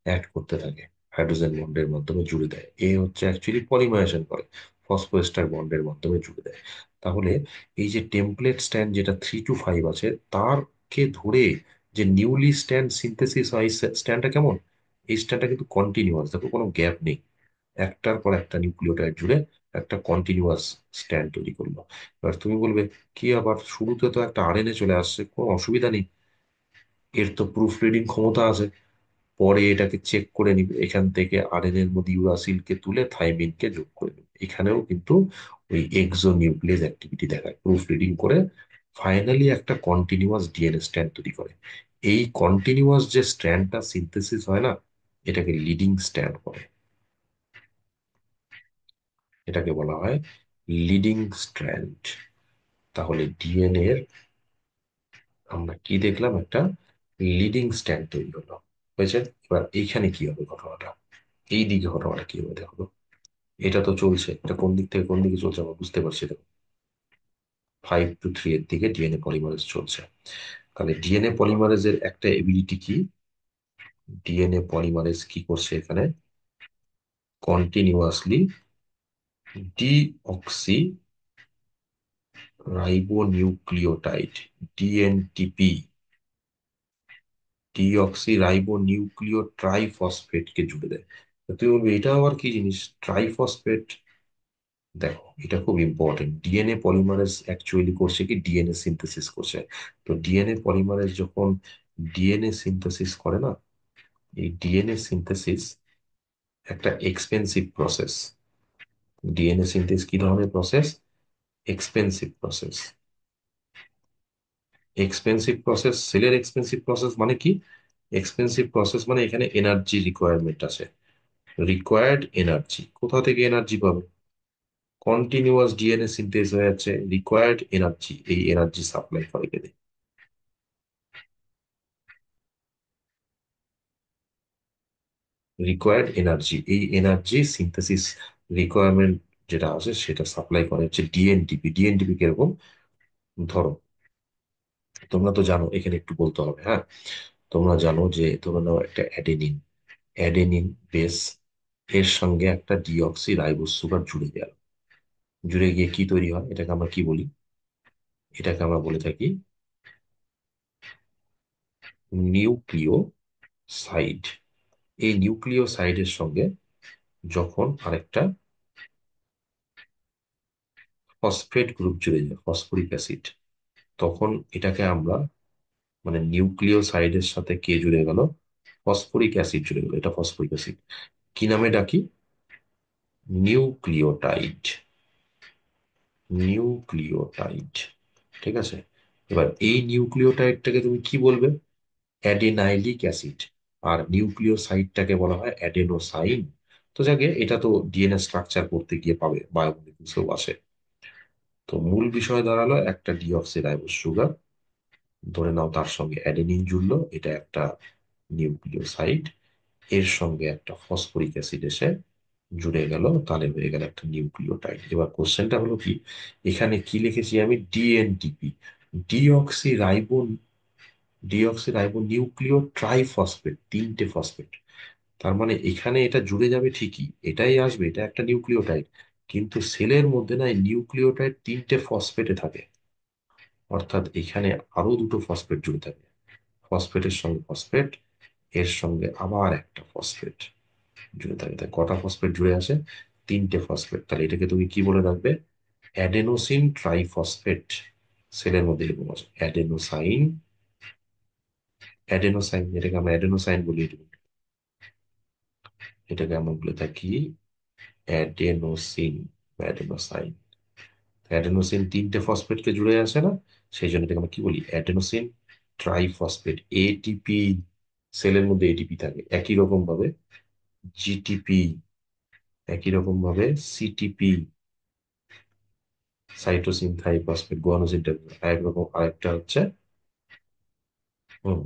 অ্যাড করতে থাকে, হাইড্রোজেন বন্ডের মাধ্যমে জুড়ে দেয়। এ হচ্ছে অ্যাকচুয়ালি পলিমারেশন করে, ফসফোএস্টার বন্ডের মাধ্যমে জুড়ে দেয়। তাহলে এই যে টেমপ্লেট স্ট্যান্ড যেটা 3 to 5 আছে, তারকে ধরে যে নিউলি স্ট্যান্ড সিনথেসিস হয়, এই স্ট্যান্ডটা কেমন? এই স্ট্যান্ডটা কিন্তু কন্টিনিউয়াস, দেখো কোনো গ্যাপ নেই, একটার পর একটা নিউক্লিওটাইড জুড়ে একটা কন্টিনিউয়াস স্ট্যান্ড তৈরি করলো। এবার তুমি বলবে, কি আবার শুরুতে তো একটা আরএনএ চলে আসছে, কোনো অসুবিধা নেই, এর তো প্রুফ রিডিং ক্ষমতা আছে, পরে এটাকে চেক করে নিবে, এখান থেকে আরএনএ এর মধ্যে ইউরাসিলকে তুলে থাইমিনকে যোগ করে নেবে। এখানেও কিন্তু ওই এক্সো নিউক্লিয়াস অ্যাক্টিভিটি দেখায়, প্রুফ রিডিং করে ফাইনালি একটা কন্টিনিউয়াস ডিএনএ স্ট্র্যান্ড তৈরি করে। এই কন্টিনিউয়াস যে স্ট্র্যান্ডটা সিনথেসিস হয় না, এটাকে লিডিং স্ট্র্যান্ড বলে, এটাকে বলা হয় লিডিং স্ট্র্যান্ড। তাহলে ডিএনএ এর আমরা কি দেখলাম? একটা লিডিং স্ট্র্যান্ড তৈরি হলো, হয়েছে। এবার এইখানে কি হবে ঘটনাটা? এই দিকে ঘটনাটা কি হবে দেখো তো। এটা তো চলছে, এটা কোন দিক থেকে কোন দিকে চলছে আমরা বুঝতে পারছি, দেখো 5 to 3 এর দিকে ডিএনএ পলিমারেজ চলছে। তাহলে ডিএনএ পলিমারেজের একটা এবিলিটি কি? ডিএনএ পলিমারেজ কি করছে এখানে? Continuously deoxy ribonucleotide, dNTP, deoxy রাইবোনিউক্লিও ট্রাইফসফেটকে জুড়ে দেয়। তো তুমি বলবে এটা আবার কি জিনিস ট্রাইফসফেট? দেখো, এটা খুব ইম্পর্টেন্ট। ডিএনএ পলিমারেজ অ্যাকচুয়ালি করছে কি? ডিএনএ সিনথেসিস করছে। তো ডিএনএ পলিমারেজ যখন ডিএনএ সিনথেসিস করে না, এই ডিএনএ সিনথেসিস একটা এক্সপেন্সিভ প্রসেস। ডিএনএ সিনথেসিস কি ধরনের process? Expensive process. Expensive process, সেলের এক্সপেন্সিভ প্রসেস মানে কি? এক্সপেন্সিভ প্রসেস মানে এখানে এনার্জি রিকোয়ারমেন্ট আছে, রিকোয়ার্ড এনার্জি। কোথা থেকে এনার্জি পাবে? কন্টিনিউয়াস ডিএনএ সিনথেস হয়ে যাচ্ছে, রিকোয়ার্ড এনার্জি, এই এনার্জি সাপ্লাই করে কে? রিকোয়ার্ড এনার্জি, এই এনার্জি সিনথেসিস রিকোয়ারমেন্ট যেটা আছে সেটা সাপ্লাই করে হচ্ছে ডিএনটিপি। ডিএনটিপি কিরকম? ধরো, তোমরা তো জানো, এখানে একটু বলতে হবে, হ্যাঁ। তোমরা জানো যে ধরে নাও একটা অ্যাডেনিন, অ্যাডেনিন বেস, এর সঙ্গে একটা ডিঅক্সি রাইবোজ সুগার জুড়ে গেল, জুড়ে গিয়ে কি তৈরি হয়? এটাকে আমরা কি বলি? এটাকে আমরা বলে থাকি নিউক্লিওসাইড। এই নিউক্লিওসাইডের সঙ্গে যখন আরেকটা ফসফেট গ্রুপ জুড়ে যায়, ফসফরিক অ্যাসিড, তখন এটাকে আমরা, মানে নিউক্লিওসাইডের সাথে কে জুড়ে গেল? ফসফরিক অ্যাসিড জুড়ে গেল, এটা ফসফরিক অ্যাসিড। কি নামে ডাকি? Nucleotide, nucleotide. ঠিক আছে। এবার এই নিউক্লিওটাইডটাকে তুমি কি বলবে? অ্যাডেনাইলিক অ্যাসিড, আর নিউক্লিওসাইডটাকে বলা হয় অ্যাডেনোসাইন। তো যাকে এটা তো ডিএনএ স্ট্রাকচার করতে গিয়ে পাবে, বায়োমলিকুলসেও আসে। তো মূল বিষয় দাঁড়ালো একটা ডিঅক্সি রাইবোজ সুগার, ধরে নাও তার সঙ্গে অ্যাডেনিন জুড়লো, এটা একটা নিউক্লিওসাইড, এর সঙ্গে একটা ফসফরিক অ্যাসিড এসে জুড়ে গেল, তাহলে হয়ে গেল একটা নিউক্লিওটাইড। এবার কোশ্চেনটা হলো কি, এখানে কি লিখেছি আমি, dNTP, deoxy ribo, deoxy ribo নিউক্লিও triphosphate, তিনটে ফসফেট। তার মানে এখানে এটা জুড়ে যাবে ঠিকই, এটাই আসবে, এটা একটা নিউক্লিওটাইড, কিন্তু সেলের মধ্যে না নিউক্লিওটাইড তিনটে ফসফেটে থাকে, অর্থাৎ এখানে আরো দুটো ফসফেট জুড়ে থাকে, ফসফেটের সঙ্গে ফসফেট, এর সঙ্গে আবার একটা ফসফেট জুড়ে থাকে। তাই কটা ফসফেট জুড়ে আসে, তিনটে ফসফেট। তাহলে এটাকে তুমি কি বলে রাখবে, অ্যাডেনোসিন ট্রাইফসফেট। সেলের মধ্যে এরকম আছে অ্যাডেনোসাইন, অ্যাডেনোসাইন, এটাকে আমরা অ্যাডেনোসাইন বলি, এটাকে আমরা বলে থাকি অ্যাডেনোসিন, অ্যাডেনোসাইন। অ্যাডেনোসিন তিনটে ফসফেটকে জুড়ে আসে না, সেই জন্য এটাকে আমরা কি বলি, অ্যাডেনোসিন ট্রাইফসফেট। এটিপি, সেলের মধ্যে এটিপি থাকে একই রকম ভাবে, জিটিপি একই রকম ভাবে, সিটিপি সাইটোসিন থাইফসফেট, গুয়ানোসিন আরেক রকম, আরেকটা হচ্ছে হুম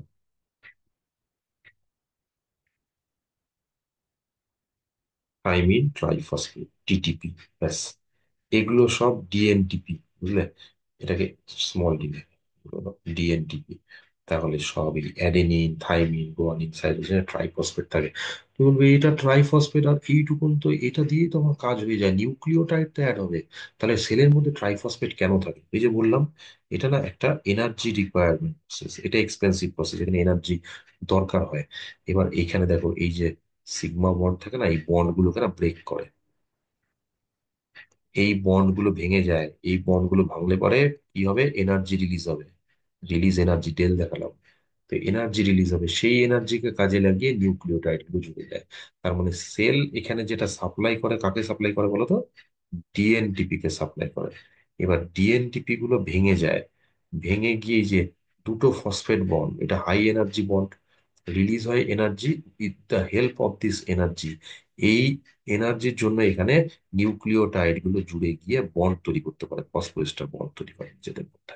থাইমিন ট্রাইফসফেট, টিটিপি। ব্যাস, এগুলো সব ডিএনটিপি, বুঝলে, এটাকে স্মল ডি, ডিএনটিপি। তাহলে সবই adenine, thymine, guanine, cytosine, triphosphate থাকে। তুমি বলবে এটা ট্রাইফসফেট আর এইটুকুন, তো এটা দিয়েই তো আমার কাজ হয়ে যায়, নিউক্লিওটাইড তো অ্যাড হবে, তাহলে সেলের মধ্যে ট্রাইফসফেট কেন থাকে? এই যে বললাম, এটা না একটা এনার্জি রিকোয়ারমেন্ট প্রসেস, এটা এক্সপেন্সিভ প্রসেস, এখানে এনার্জি দরকার হয়। এবার এইখানে দেখো, এই যে সিগমা বন্ড থাকে না, এই বন্ড গুলোকে না ব্রেক করে, এই বন্ড গুলো ভেঙে যায়, এই বন্ড গুলো ভাঙলে পরে কি হবে, এনার্জি রিলিজ হবে, রিলিজ এনার্জি, ডেল দেখালাম। তো এনার্জি রিলিজ হবে, সেই এনার্জিকে কাজে লাগিয়ে নিউক্লিওটাইড গুলো জুড়ে যায়। তার মানে সেল এখানে যেটা সাপ্লাই করে, কাকে সাপ্লাই করে বলো তো, ডিএনটিপি কে সাপ্লাই করে। এবার ডিএনটিপি গুলো ভেঙে যায়, ভেঙে গিয়ে এই যে দুটো ফসফেট বন্ড, এটা হাই এনার্জি বন্ড, রিলিজ হয় energy, with the help of this energy, এই এনার্জির জন্য এখানে নিউক্লিওটাইড গুলো জুড়ে গিয়ে বন্ড তৈরি করতে পারে, ফসফোরেস্টার বন্ড তৈরি করে নিজেদের মধ্যে।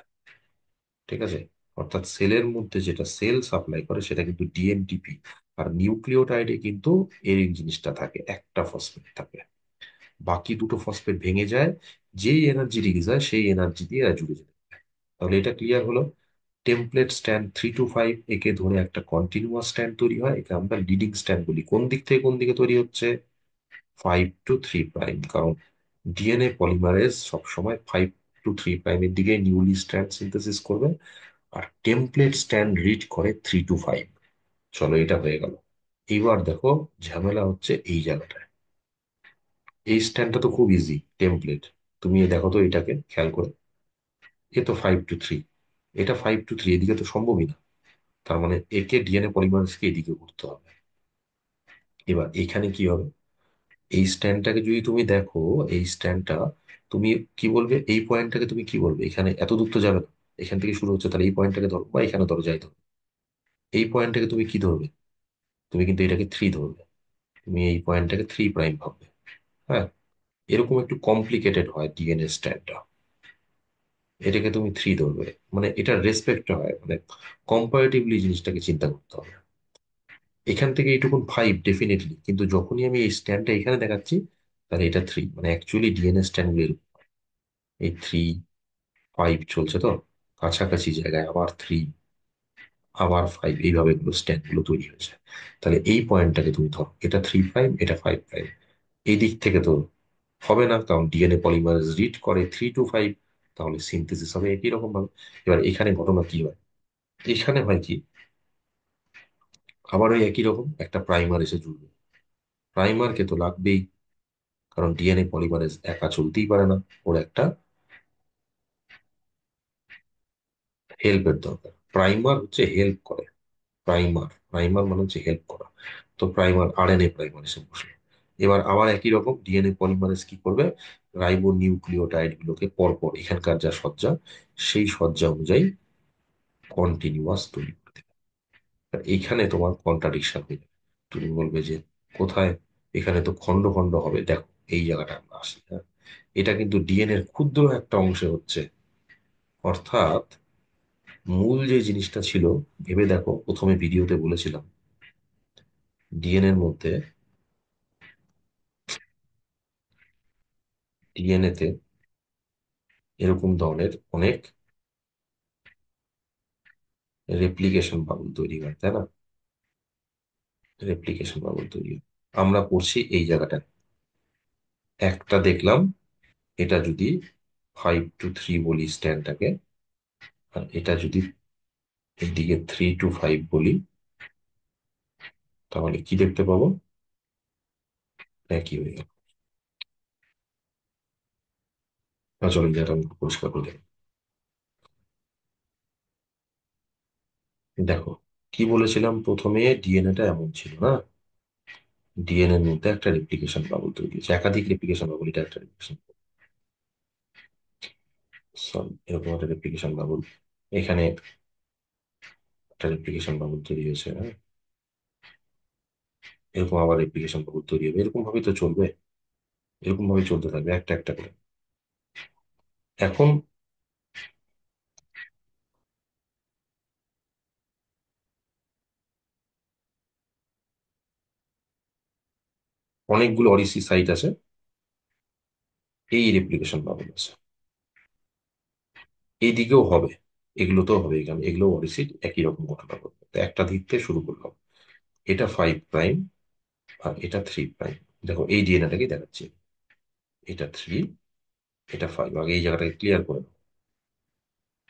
ঠিক আছে, অর্থাৎ সেলের মধ্যে যেটা সেল সাপ্লাই করে সেটা কিন্তু ডিএনটিপি, আর নিউক্লিওটাইডে কিন্তু এই জিনিসটা থাকে, একটা ফসফেট থাকে, বাকি দুটো ফসফেট ভেঙে যায়, যেই এনার্জি রিলিজ হয় সেই এনার্জি দিয়ে এরা জুড়ে যেতে পারে। তাহলে এটা ক্লিয়ার হলো। টেমপ্লেট স্ট্যান্ড 3 to 5, একে ধরে একটা কন্টিনিউয়াস স্ট্যান্ড তৈরি হয়, একে আমরা লিডিং স্ট্যান্ড বলি। কোন দিক থেকে কোন দিকে তৈরি হচ্ছে, 5 to 3 প্রাইম, কারণ ডিএনএ পলিমারেজ সবসময় 5 to 3 প্রাইমের দিকে নিউলি স্ট্যান্ড সিনথেসিস করবে, আর টেমপ্লেট স্ট্যান্ড রিড করে 3 to 5। চলো, এটা হয়ে গেল। এইবার দেখো, ঝামেলা হচ্ছে এই জায়গাটায়। এই স্ট্যান্ডটা তো খুব ইজি, টেমপ্লেট, তুমি দেখো তো এটাকে খেয়াল করে, এ তো 5 to 3, এটা 5 to 3, এদিকে তো সম্ভবই না। তার মানে একে ডিএনএ পলিমারেজকে এদিকে করতে হবে। এবার এখানে কি হবে, এই স্ট্যান্ডটাকে যদি তুমি দেখো, এই স্ট্যান্ডটা তুমি কি বলবে, এই পয়েন্টটাকে তুমি কি বলবে, এখানে এত দূর তো যাবে না, এখান থেকে শুরু হচ্ছে, তাহলে এই পয়েন্টটাকে ধরো, বা এখানে ধরো, যাই ধরো, এই পয়েন্টটাকে তুমি কি ধরবে, তুমি কিন্তু এটাকে 3 ধরবে, তুমি এই পয়েন্টটাকে 3 প্রাইম ভাববে। হ্যাঁ, এরকম একটু কমপ্লিকেটেড হয় ডিএনএ স্ট্যান্ডটা, এটাকে তুমি 3 ধরবে, মানে এটা রেসপেক্ট হয়, মানে কম্পারেটিভলি জিনিসটাকে চিন্তা করতে হবে। এখান থেকে এইটুকুন 5 ডেফিনেটলি, কিন্তু যখনই আমি এই স্ট্যান্ডটা এখানে দেখাচ্ছি, তাহলে এটা 3, মানে অ্যাকচুয়ালি ডিএনএ স্ট্যান্ড গুলো এই 3, 5 চলছে তো, কাছাকাছি জায়গায় আবার 3, আবার 5, এইভাবে এগুলো স্ট্যান্ড গুলো তৈরি হয়েছে। তাহলে এই পয়েন্টটাকে তুমি ধরো, এটা 3 প্রাইম, এটা 5 প্রাইম, এই দিক থেকে তো হবে না, কারণ ডিএনএ পলিমারেজ রিড করে 3 to 5, তাহলে সিনথেসিস হবে একই রকম ভাবে। এবার এখানে ঘটনা কি হয়, এখানে হয় কি, আবার ওই একই রকম একটা প্রাইমার এসে জুড়বে, প্রাইমারকে তো লাগবেই, কারণ ডিএনএ পলিমারেজ একা চলতেই পারে না, ওর একটা হেল্পের দরকার। প্রাইমার হচ্ছে হেল্প করে, প্রাইমার, প্রাইমার মানে হচ্ছে হেল্প করা। তো প্রাইমার, আরএনএ প্রাইমার এসে বসলো। এবার আবার একই রকম ডিএনএ পলিমারেজ কি করবে, রাইবো নিউক্লিওটাইড গুলোকে পরপর এখানকার যা সজ্জা, সেই সজ্জা অনুযায়ী কন্টিনিউয়াস তৈরি করতে হবে। এইখানে তোমার কন্ট্রাডিকশন হয়ে যাবে। তুমি বলবে যে কোথায়, এখানে তো খন্ড খন্ড হবে, দেখো এই জায়গাটা আমরা আসি, হ্যাঁ। এটা কিন্তু ডিএনএ এর ক্ষুদ্র একটা অংশে হচ্ছে। অর্থাৎ মূল যে জিনিসটা ছিল, ভেবে দেখো, প্রথমে ভিডিওতে বলেছিলাম ডিএনএ এর মধ্যে, ডিএনএ তে এরকম ধরনের অনেক রেপ্লিকেশন বাবল তৈরি হয়, তাই না? রেপ্লিকেশন বাবল তৈরি হয়। আমরা পড়ছি এই জায়গাটা, একটা দেখলাম, এটা যদি 5 to 3 বলি স্ট্যান্ডটাকে, আর এটা যদি এদিকে 3 to 5 বলি, তাহলে কি দেখতে পাবো? একই হয়ে গেল। চলো যেটা আমি পরিষ্কার করে দিই। দেখো, কি বলেছিলাম প্রথমে, ডিএনএটা এমন ছিল না, ডিএনএ এর মধ্যে একটা রেপ্লিকেশন বাবল তৈরি হয়েছে, একাধিক রেপ্লিকেশন বাবল, এটা একটা রেপ্লিকেশন, সরি এরকম একটা রেপ্লিকেশন বাবল, এখানে একটা রেপ্লিকেশন বাবল তৈরি হয়েছে, হ্যাঁ। এরকম আবার রেপ্লিকেশন বাবল তৈরি হবে, এরকম ভাবে তো চলবে, এরকম ভাবে চলতে থাকবে একটা একটা করে। এখন অনেকগুলো অরিসি সাইট আছে, এই রেপ্লিকেশন বাবল আছে, এইদিকেও হবে, এগুলোতেও হবে, এখানে এগুলো অরিসি, একই রকম ঘটনা ঘটবে। তো একটা দিক থেকে শুরু করলাম, এটা 5 প্রাইম আর এটা 3 প্রাইম। দেখো এই ডিএনএটাকে দেখাচ্ছি, এটা 3, এটা 5, আগে এই জায়গাটাকে ক্লিয়ার করে নাও।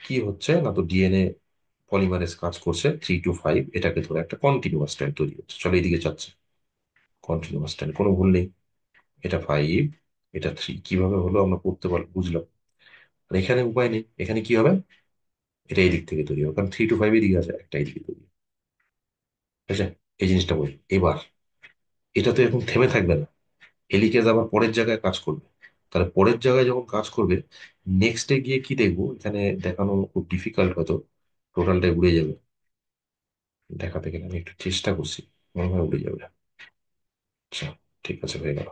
কি হচ্ছে না, তো ডিএনএ পলিমারেজ কাজ করছে 3 to 5, এটাকে ধরে একটা কন্টিনিউয়াস স্ট্র্যান্ড তৈরি হচ্ছে, চলো এইদিকে যাচ্ছে, কন্টিনিউয়াস স্ট্র্যান্ড, কোনো ভুল নেই। এটা 5, এটা 3, কিভাবে হলো আমরা পড়তে পারলাম, বুঝলাম। আর এখানে উপায় নেই, এখানে কি হবে, এটা এই দিক থেকে তৈরি হবে, কারণ 3 to 5 এদিকে আছে, একটা এইদিকে তৈরি হবে। ঠিক আছে, এই জিনিসটা বলি এবার, এটা তো এরকম থেমে থাকবে না, হেলিকেজ আবার পরের জায়গায় কাজ করবে। তাহলে পরের জায়গায় যখন কাজ করবে, নেক্সটে গিয়ে কি দেখবো, এখানে দেখানো খুব ডিফিকাল্ট, হয়তো টোটালটাই উড়ে যাবে, দেখাতে গেলে আমি একটু চেষ্টা করছি, মনে হয় উড়ে যাবে। আচ্ছা, ঠিক আছে, হয়ে গেল।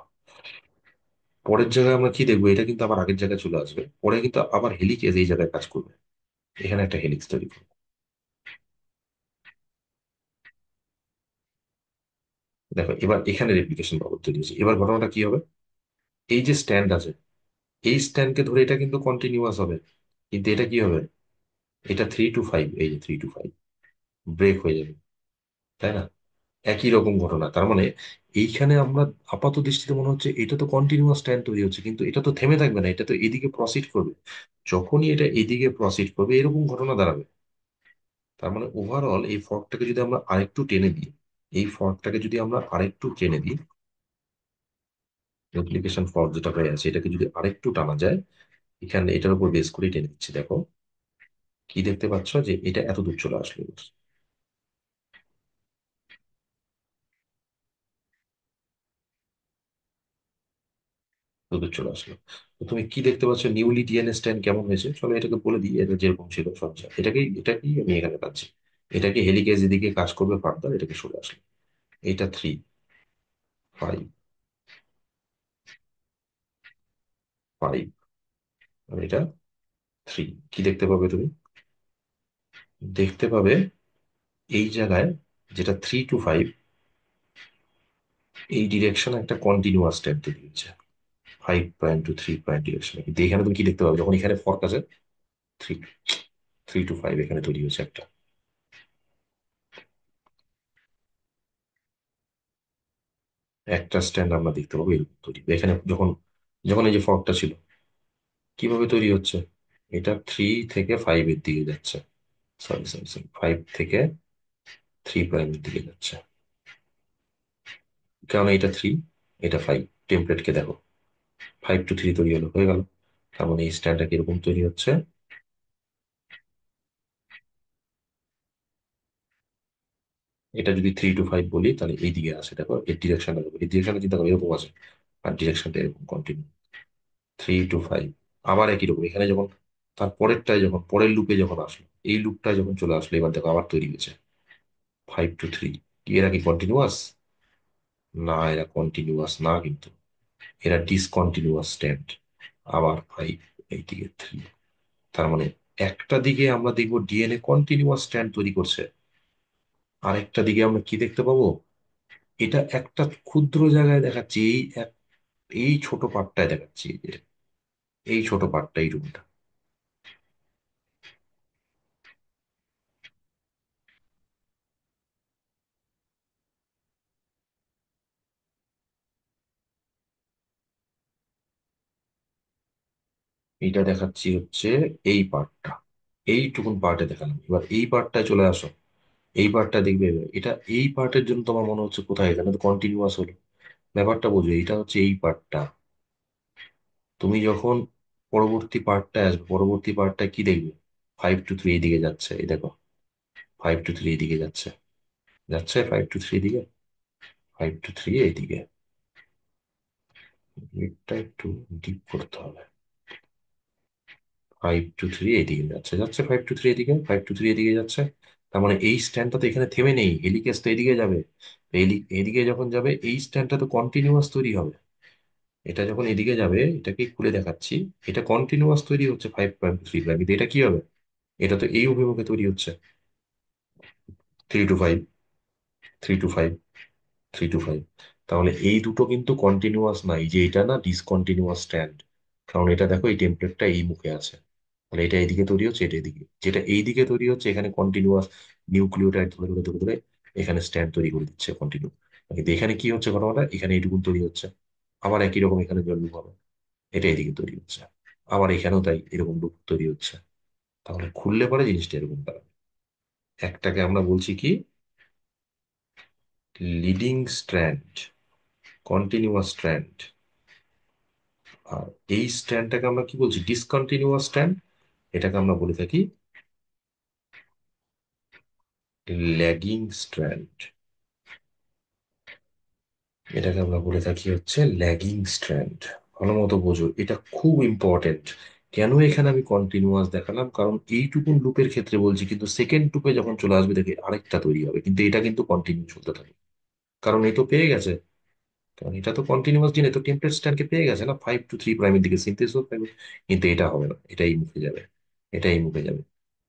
পরের জায়গায় আমরা কি দেখবো, এটা কিন্তু আবার আগের জায়গায় চলে আসবে, পরে কিন্তু আবার হেলিকেজ এই জায়গায় কাজ করবে, এখানে একটা হেলিক্স তৈরি করবে। দেখো এবার এখানে রেপ্লিকেশন বাবদ তৈরি হয়েছে, এবার ঘটনাটা কি হবে, এই যে স্ট্যান্ড আছে, এই স্ট্যান্ডকে ধরে এটা কিন্তু কন্টিনিউয়াস হবে, কিন্তু এটা কি হবে, এটা 3 to 5, এই যে 3 to 5 ব্রেক হয়ে যাবে, তাই না? একই রকম ঘটনা, তার মানে এইখানে আমরা আপাত দৃষ্টিতে মনে হচ্ছে এটা তো কন্টিনিউয়াস টাইম তৈরি হচ্ছে, কিন্তু এটা তো থেমে থাকবে না, এটা তো এদিকে প্রসিড করবে, যখনই এটা এদিকে প্রসিড করবে এরকম ঘটনা দাঁড়াবে। তার মানে ওভারঅল এই ফর্কটাকে যদি আমরা আরেকটু টেনে দিই, এই ফর্কটাকে যদি আমরা আরেকটু টেনে দিই, রেপ্লিকেশন ফর্ক যেটা হয়ে আছে এটাকে যদি আরেকটু টানা যায়, এখানে এটার উপর বেস করে টেনে দিচ্ছি, দেখো কি দেখতে পাচ্ছ, যে এটা এত দূর চলে আসলো, দূর চলে আসলো। তো তুমি কি দেখতে পাচ্ছ, নিউলি ডিএনএ স্ট্যান্ড কেমন হয়েছে, চলো এটাকে বলে দিই, এটা যেরকম ছিল সঞ্চয়, এটাকেই আমি এখানে পাচ্ছি, এটাকে হেলিকেজ এদিকে কাজ করবে ফার্দার, এটাকে সরে আসলো, এটা 3, 5, ফাইভ, আর এটা 3, কি দেখতে পাবে তুমি, দেখতে পাবে এই জায়গায়, যেটা 3 to 5, এই ডিরেকশনে একটা কন্টিনিউয়াস স্টেপ তৈরি হচ্ছে, 5 to 3 ডিরেকশনে, কিন্তু এখানে তুমি কি দেখতে পাবে, যখন এখানে ফর্ক আছে, 3 3 to 5 এখানে তৈরি হচ্ছে একটা, একটা স্ট্যান্ড আমরা দেখতে পাবো এরকম তৈরি এখানে, যখন যখন এই যে ফর্কটা ছিল, কিভাবে তৈরি হচ্ছে, এটা 3 থেকে 5 এর দিকে যাচ্ছে, সরি সরি সরি, 5 থেকে 3 প্রাইমের দিকে যাচ্ছে, কারণ এটা 3, এটা 5, টেমপ্লেটকে দেখো, 5 to 3 তৈরি হলো, হয়ে গেল। তার মানে এই স্ট্যান্ডটা কিরকম তৈরি হচ্ছে, এটা যদি 3 to 5 বলি, তাহলে এই দিকে আসে, দেখো এর ডিরেকশনটা দেখো, এই ডিরেকশনটা চিন্তা করো এরকম আছে, আর ডিরেকশনটা এরকম কন্টিনিউ, 3 to 5, আবার একই রকম, এখানে যখন তার পরেরটায়, যখন পরের লুপে যখন আসলো, এই লুপটা যখন চলে আসলো, এবার দেখো আবার তৈরি হয়েছে, 5 to 3। এরা কি কন্টিনিউয়াস? না, এরা কন্টিনিউয়াস না কিন্তু, এরা ডিসকন্টিনিউয়াস স্ট্যান্ড। আবার 5, এইদিকে 3। তার মানে একটা দিকে আমরা দেখবো ডিএনএ কন্টিনিউয়াস স্ট্যান্ড তৈরি করছে, আরেকটা দিকে আমরা কি দেখতে পাবো, এটা একটা ক্ষুদ্র জায়গায় দেখাচ্ছি, এই ছোট পার্টটায় দেখাচ্ছি, এই ছোট পার্টটা, এই রুমটা। এইটা দেখাচ্ছি হচ্ছে এই পার্টটা, এইটুকুন পার্টে দেখালাম। এবার এই পার্টটায় চলে আসো, এই পার্টটা দেখবে। এবার এটা এই পার্টের জন্য তোমার মনে হচ্ছে কোথায়, এখানে তো কন্টিনিউয়াস হলো। ব্যাপারটা বোঝো, এটা হচ্ছে এই পার্টটা। তুমি যখন পরবর্তী পার্টটায় আসবে, পরবর্তী পার্টটা কি দেখবে, 5 to 3 এদিকে যাচ্ছে, এই দেখো, 5 to 3 এদিকে যাচ্ছে, যাচ্ছে 5 to 3 দিকে, 5 to 3 এইদিকে। এটা একটু ডিপ করতে হবে। 5 to 3 এদিকে যাচ্ছে, যাচ্ছে 5 to 3 এদিকে, 5 to 3 এদিকে যাচ্ছে। তার মানে এই স্ট্যান্ডটা তো এখানে থেমে নেই, হেলিকেস তো এদিকে যাবে। তো এদিকে যখন যাবে এই স্ট্যান্ডটা তো কন্টিনিউয়াস তৈরি হবে। এটা যখন এদিকে যাবে, এটাকে খুলে দেখাচ্ছি, এটা কন্টিনিউয়াস তৈরি হচ্ছে 5.3 কিন্তু এটা কি হবে, এটা তো এই অভিমুখে তৈরি হচ্ছে, 3 to 5, 3 to 5, 3 to 5। তাহলে এই দুটো কিন্তু কন্টিনিউয়াস না, এই যে এটা না ডিসকন্টিনিউয়াস স্ট্যান্ড। কারণ এটা দেখো এই টেমপ্লেটটা এই মুখে আছে, তাহলে এটা এইদিকে তৈরি হচ্ছে, এটা এদিকে, যেটা এইদিকে তৈরি হচ্ছে এখানে কন্টিনিউয়াস নিউক্লিওটাইড ধরে ধরে ধরে ধরে এখানে স্ট্যান্ড তৈরি করে দিচ্ছে কন্টিনিউ। কিন্তু এখানে কি হচ্ছে ঘটনাটা, এখানে এইটুকুন তৈরি হচ্ছে, আবার একই রকম এখানে জল লুপ হবে, এটা এদিকে তৈরি হচ্ছে, আবার এখানেও তাই এরকম লুপ তৈরি হচ্ছে। তাহলে খুললে পরে জিনিসটা এরকম দাঁড়াবে। একটাকে আমরা বলছি কি লিডিং স্ট্র্যান্ড, কন্টিনিউয়াস স্ট্র্যান্ড। আর এই স্ট্র্যান্ডটাকে আমরা কি বলছি, ডিসকন্টিনিউয়াস স্ট্র্যান্ড। এটাকে আমরা বলে থাকি ল্যাগিং স্ট্র্যান্ড। এটাকে আমরা বলে থাকি হচ্ছে ল্যাগিং স্ট্র্যান্ড। ভালো মতো বোঝো, এটা খুব ইম্পর্টেন্ট। কেন এখানে আমি কন্টিনিউয়াস দেখালাম, কারণ এইটুকুন লুপের ক্ষেত্রে বলছি, কিন্তু সেকেন্ড লুপে যখন চলে আসবে দেখে আরেকটা তৈরি হবে, কিন্তু এটা কিন্তু কন্টিনিউ চলতে থাকবে। কারণ এই তো পেয়ে গেছে, কারণ এটা তো কন্টিনিউয়াস জিনিস, তো টেম্পলেট স্ট্যান্ডকে পেয়ে গেছে না, 5 to 3 প্রাইমের দিকে সিনথেসিস হবে। কিন্তু এটা হবে না, এটাই মুখে যাবে, এটাই মুখে যাবে,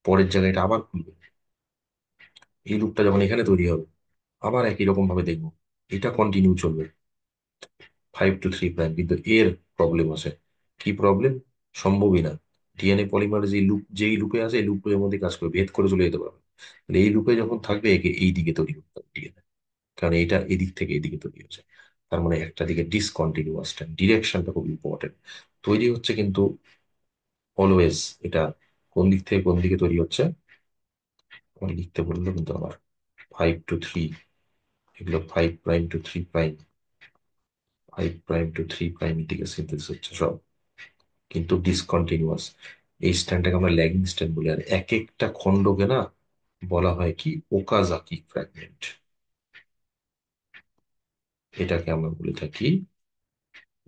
পরের জায়গায় এটা আবার খুলবে। এই লুপটা যখন এখানে তৈরি হবে, আবার একই রকম ভাবে দেখবো, এটা কন্টিনিউ চলবে 5 to 3 প্রাইম। কিন্তু এর প্রবলেম আছে, কি প্রবলেম, সম্ভবই না। ডিএনএ পলিমার যে লুপ, যেই লুপে আছে এই লুপের মধ্যে কাজ করে ভেদ করে চলে যেতে পারবে। তাহলে এই লুপে যখন থাকবে একে এই দিকে তৈরি করতে হবে ডিএনএ, কারণ এটা এদিক থেকে এদিকে তৈরি হচ্ছে। তার মানে একটা দিকে ডিসকন্টিনিউয়াস, ডিরেকশনটা খুব ইম্পর্টেন্ট। তৈরি হচ্ছে কিন্তু অলওয়েজ এটা কোন দিক থেকে কোন দিকে তৈরি হচ্ছে, আমার লিখতে বললো কিন্তু আমার 5 to 3, এগুলো 5 prime to 3 prime, 5 prime to 3 prime দিকে সিনথেসিস হচ্ছে সব, কিন্তু ডিসকন্টিনিউয়াস। এই স্ট্যান্ডটাকে আমরা ল্যাগিং স্ট্যান্ড বলি। আর এক একটা খণ্ডকে না বলা হয় কি ওকাজাকি ফ্র্যাগমেন্ট, এটাকে আমরা বলে থাকি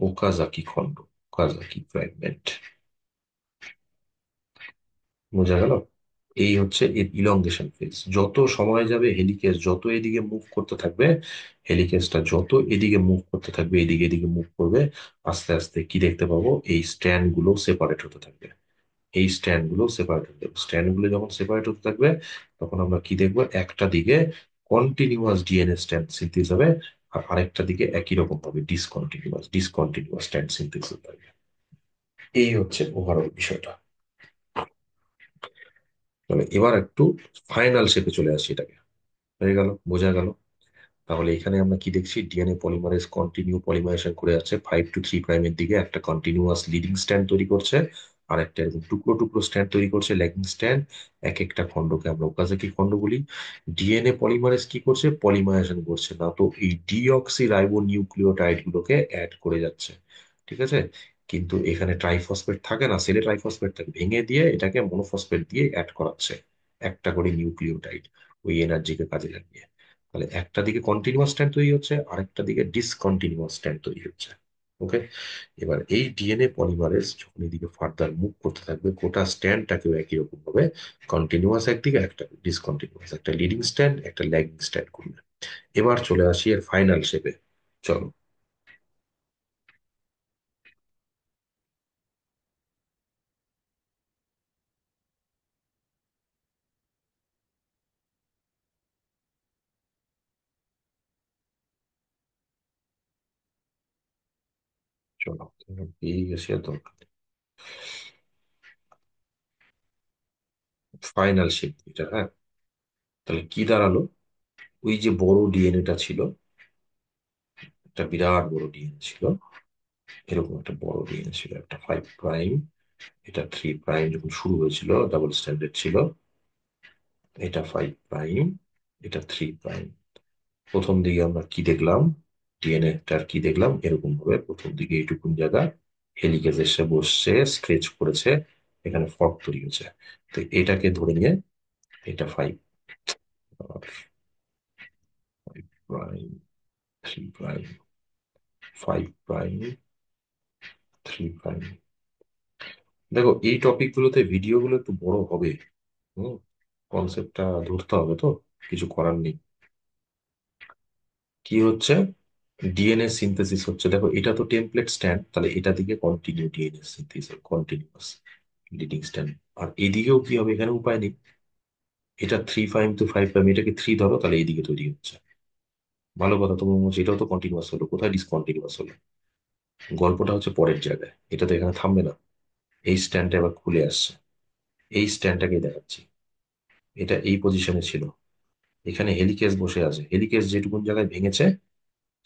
ওকাজাকি খণ্ড, ওকাজাকি ফ্র্যাগমেন্ট। বোঝা গেল? এই হচ্ছে এর ইলংগেশন ফেজ। যত সময় যাবে হেলিকেস যত এদিকে মুভ করতে থাকবে, হেলিকেসটা যত এদিকে মুভ করতে থাকবে, এদিকে এদিকে মুভ করবে, আস্তে আস্তে কি দেখতে পাবো, এই স্ট্র্যান্ড গুলো সেপারেট হতে থাকবে। এই স্ট্র্যান্ড গুলো সেপারেট হতে থাকবে, স্ট্র্যান্ড গুলো যখন সেপারেট হতে থাকবে, তখন আমরা কি দেখবো, একটা দিকে কন্টিনিউয়াস ডিএনএ স্ট্র্যান্ড সিনথেসিস হবে, আর আরেকটা দিকে একই রকম ভাবে ডিসকন্টিনিউয়াস স্ট্র্যান্ড সিনথেসিস হবে। এই হচ্ছে ওভারঅল বিষয়টা। মানে এবার একটু ফাইনাল শেপে চলে আসি এটাকে, হয়ে গেল, বোঝা গেল? তাহলে এখানে আমরা কি দেখছি, ডিএনএ পলিমারেজ কন্টিনিউ পলিমারেশন করে যাচ্ছে 5 to 3 প্রাইমের দিকে, একটা কন্টিনিউয়াস লিডিং স্ট্যান্ড তৈরি করছে, আর একটা এরকম টুকরো টুকরো স্ট্যান্ড তৈরি করছে ল্যাগিং স্ট্যান্ড। এক একটা খণ্ডকে আমরা ওকাজাকি খণ্ড বলি। ডিএনএ পলিমারেজ কি করছে, পলিমারেশন করছে না তো এই ডিঅক্সি রাইবো নিউক্লিওটাইড গুলোকে অ্যাড করে যাচ্ছে, ঠিক আছে। কিন্তু এখানে ট্রাইফসফেট থাকে না, সেলে ট্রাইফসফেট থাকে, ভেঙে দিয়ে এটাকে মনোফসফেট দিয়ে অ্যাড করাচ্ছে, একটা করে নিউক্লিওটাইড, ওই এনার্জিকে কাজে লাগিয়ে। তাহলে একটা দিকে কন্টিনিউয়াস স্ট্যান্ড তৈরি হচ্ছে, আরেকটা দিকে ডিসকন্টিনিউয়াস স্ট্যান্ড তৈরি হচ্ছে। ওকে। এবার এই ডিএনএ পলিমারেজ যখন এদিকে ফার্দার মুভ করতে থাকবে, গোটা স্ট্যান্ডটাকেও একই রকম ভাবে কন্টিনিউয়াস একদিকে, একটা ডিসকন্টিনিউয়াস, একটা লিডিং স্ট্যান্ড, একটা ল্যাগিং স্ট্যান্ড করবে। এবার চলে আসি এর ফাইনাল শেপে। চলো। চলো, পেয়ে গেছি আর দরকার। ফাইনাল শেপ এটা, হ্যাঁ। তাহলে কি দাঁড়ালো? ওই যে বড় ডিএনএটা ছিল, একটা বিরাট বড় ডিএনএ ছিল, এরকম একটা বড় ডিএনএ ছিল, একটা 5 প্রাইম, এটা 3 প্রাইম যখন শুরু হয়েছিল ডাবল স্ট্যান্ডার্ড ছিল, এটা 5 প্রাইম, এটা 3 প্রাইম। প্রথম দিকে আমরা কি দেখলাম? ডিএনএ টার কি দেখলাম, এরকম ভাবে প্রথম দিকে এইটুকুন জায়গা হেলিকেজ এসে বসছে, স্ট্রেচ করেছে, এখানে ফর্ক তৈরি হয়েছে। তো এটাকে ধরে নিয়ে এটা 5 প্রাইম, 3 প্রাইম, 5 প্রাইম, 3 প্রাইম। দেখো এই টপিক গুলোতে ভিডিও গুলো একটু বড় হবে। হুম। কনসেপ্টটা ধরতে হবে তো, কিছু করার নেই। কি হচ্ছে? ডিএনএ সিনথেসিস হচ্ছে, দেখো এটা তো টেমপ্লেট স্ট্যান্ড, তাহলে এটা দিকে continue DNA synthesis, continuous leading strand. আর এদিকেও কি হবে? এখানে উপায় নেই। এটা 3 প্রাইম টু 5 প্রাইম, এটাকে 3 ধরো, তাহলে এইদিকে তৈরি হচ্ছে। ভালো কথা, তোমার মনে হচ্ছে এটাও তো কন্টিনিউয়াস হলো, কোথায় ডিসকন্টিনিউয়াস হলো? গল্পটা হচ্ছে পরের জায়গায়, এটা তো এখানে থামবে না। এই স্ট্যান্ডটা এবার খুলে আসছে, এই স্ট্যান্ডটাকে দেখাচ্ছি। এটা এই পজিশনে ছিল, এখানে হেলিকেজ বসে আছে, হেলিকেজ যেটুকুন জায়গায় ভেঙেছে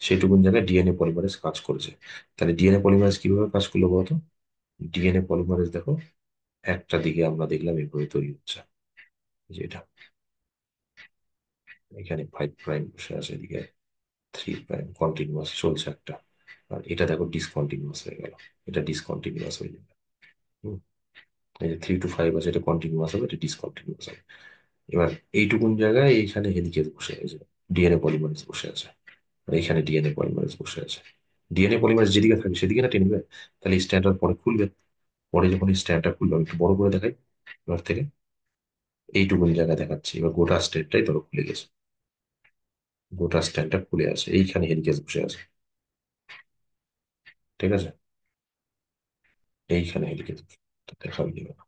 সেটুকুন জায়গায় ডিএনএ পলিমারেজ কাজ করেছে। তাহলে ডিএনএ পলিমারেজ কিভাবে কাজ করলো বলতো? ডিএনএ পলিমারেজ দেখো, একটা দিকে আমরা দেখলাম এভাবে তৈরি হচ্ছে, এই যে এটা, এখানে 5 প্রাইম বসে আছে, এদিকে 3 প্রাইম কন্টিনিউয়াস চলছে একটা। আর এটা দেখো ডিসকন্টিনিউয়াস হয়ে গেল, এটা ডিসকন্টিনিউয়াস হয়ে যাবে। হুম। এই যে 3 টু 5 আছে, এটা কন্টিনিউয়াস হবে, এটা ডিসকন্টিনিউয়াস হবে। এবার এইটুকুন জায়গায় এইখানে হেলিকেজ বসে আছে, ডিএনএ পলিমারেজ বসে আছে, আর এইখানে ডিএনএ পলিমারেজ বসে আছে। ডিএনএ পলিমারেজ যেদিকে থাকবে সেদিকে না টেনবে, তাহলে এই স্ট্যান্ডার্ড পরে খুলবে। পরে যখন এই স্ট্যান্ডটা খুলবে, আমি একটু বড় করে দেখাই এবার থেকে, এইটুকুন জায়গা দেখাচ্ছি, এবার গোটা স্ট্যান্ডটাই ধরো খুলে গেছে, গোটা স্ট্যান্ডটা খুলে আছে, এইখানে হেলিকেজ বসে আছে। ঠিক আছে, এইখানে হেলিকেজ দেখা যাবে না।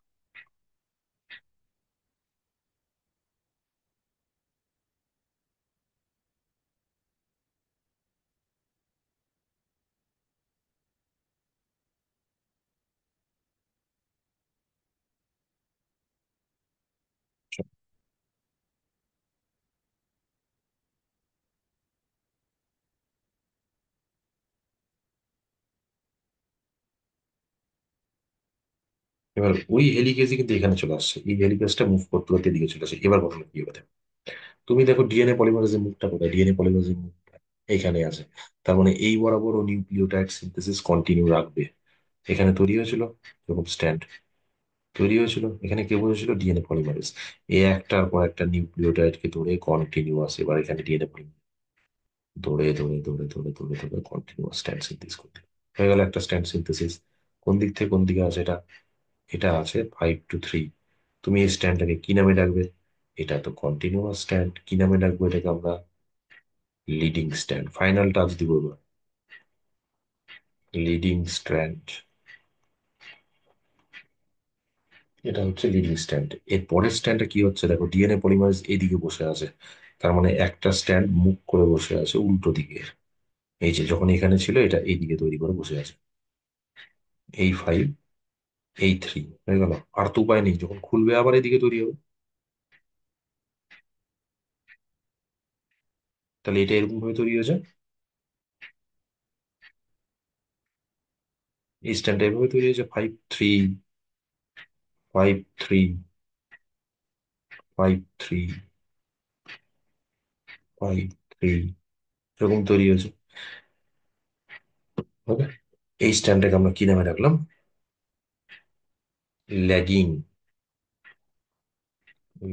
এবার ওই হেলিকেজই কিন্তু এখানে চলে আসছে, এই হেলিকেজটা মুভ করতে করতে এদিকে চলে আসে। এবার ঘটনা কি হবে দেখো। তুমি দেখো ডিএনএ পলিমারেজের মুখটা কোথায়? ডিএনএ পলিমারেজের মুখটা এখানে আছে। তার মানে এই বরাবর ও নিউক্লিওটাইড সিনথেসিস কন্টিনিউ রাখবে। এখানে তৈরি হয়েছিল এরকম স্ট্যান্ড, তৈরি হয়েছিল, এখানে কে বসেছিল? DNA polymerase. এ একটার পর একটা নিউক্লিওটাইডকে ধরে কন্টিনিউয়াস, এবার এখানে ডিএনএ ধরে ধরে ধরে ধরে ধরে ধরে কন্টিনিউয়াস স্ট্যান্ড সিনথেসিস করতে হয়ে গেল একটা স্ট্যান্ড সিনথেসিস। কোন দিক থেকে কোন দিকে আছে এটা? এটা আছে 5 টু 3। তুমি এই স্ট্যান্ডটাকে কি নামে ডাকবে? এটা তো কন্টিনিউয়াস স্ট্যান্ড, কি নামে ডাকবো এটাকে আমরা? Leading stand. ফাইনাল টাচ দিব এবার, লিডিং স্ট্যান্ড। এটা হচ্ছে লিডিং স্ট্যান্ড। এর পরের স্ট্যান্ডটা কি হচ্ছে দেখো, ডিএনএ পলিমারেজ এইদিকে বসে আছে, তার মানে একটা স্ট্যান্ড মুভ করে বসে আছে উল্টো দিকে। এই যে যখন এখানে ছিল, এটা এইদিকে তৈরি করে বসে আছে, এই 5, এই 3 হয়ে গেল। আর তো উপায় নেই, যখন খুলবে আবার এদিকে তৈরি হবে। তাহলে এটা এরকম ভাবে তৈরি হয়েছে, এই স্ট্যান্ডটা এভাবে তৈরি হয়েছে, 5 3, 5 3, 5 3, 5 3, এরকম তৈরি হয়েছে। ওকে। এই স্ট্যান্ডটাকে আমরা কি নামে রাখলাম? Lagging,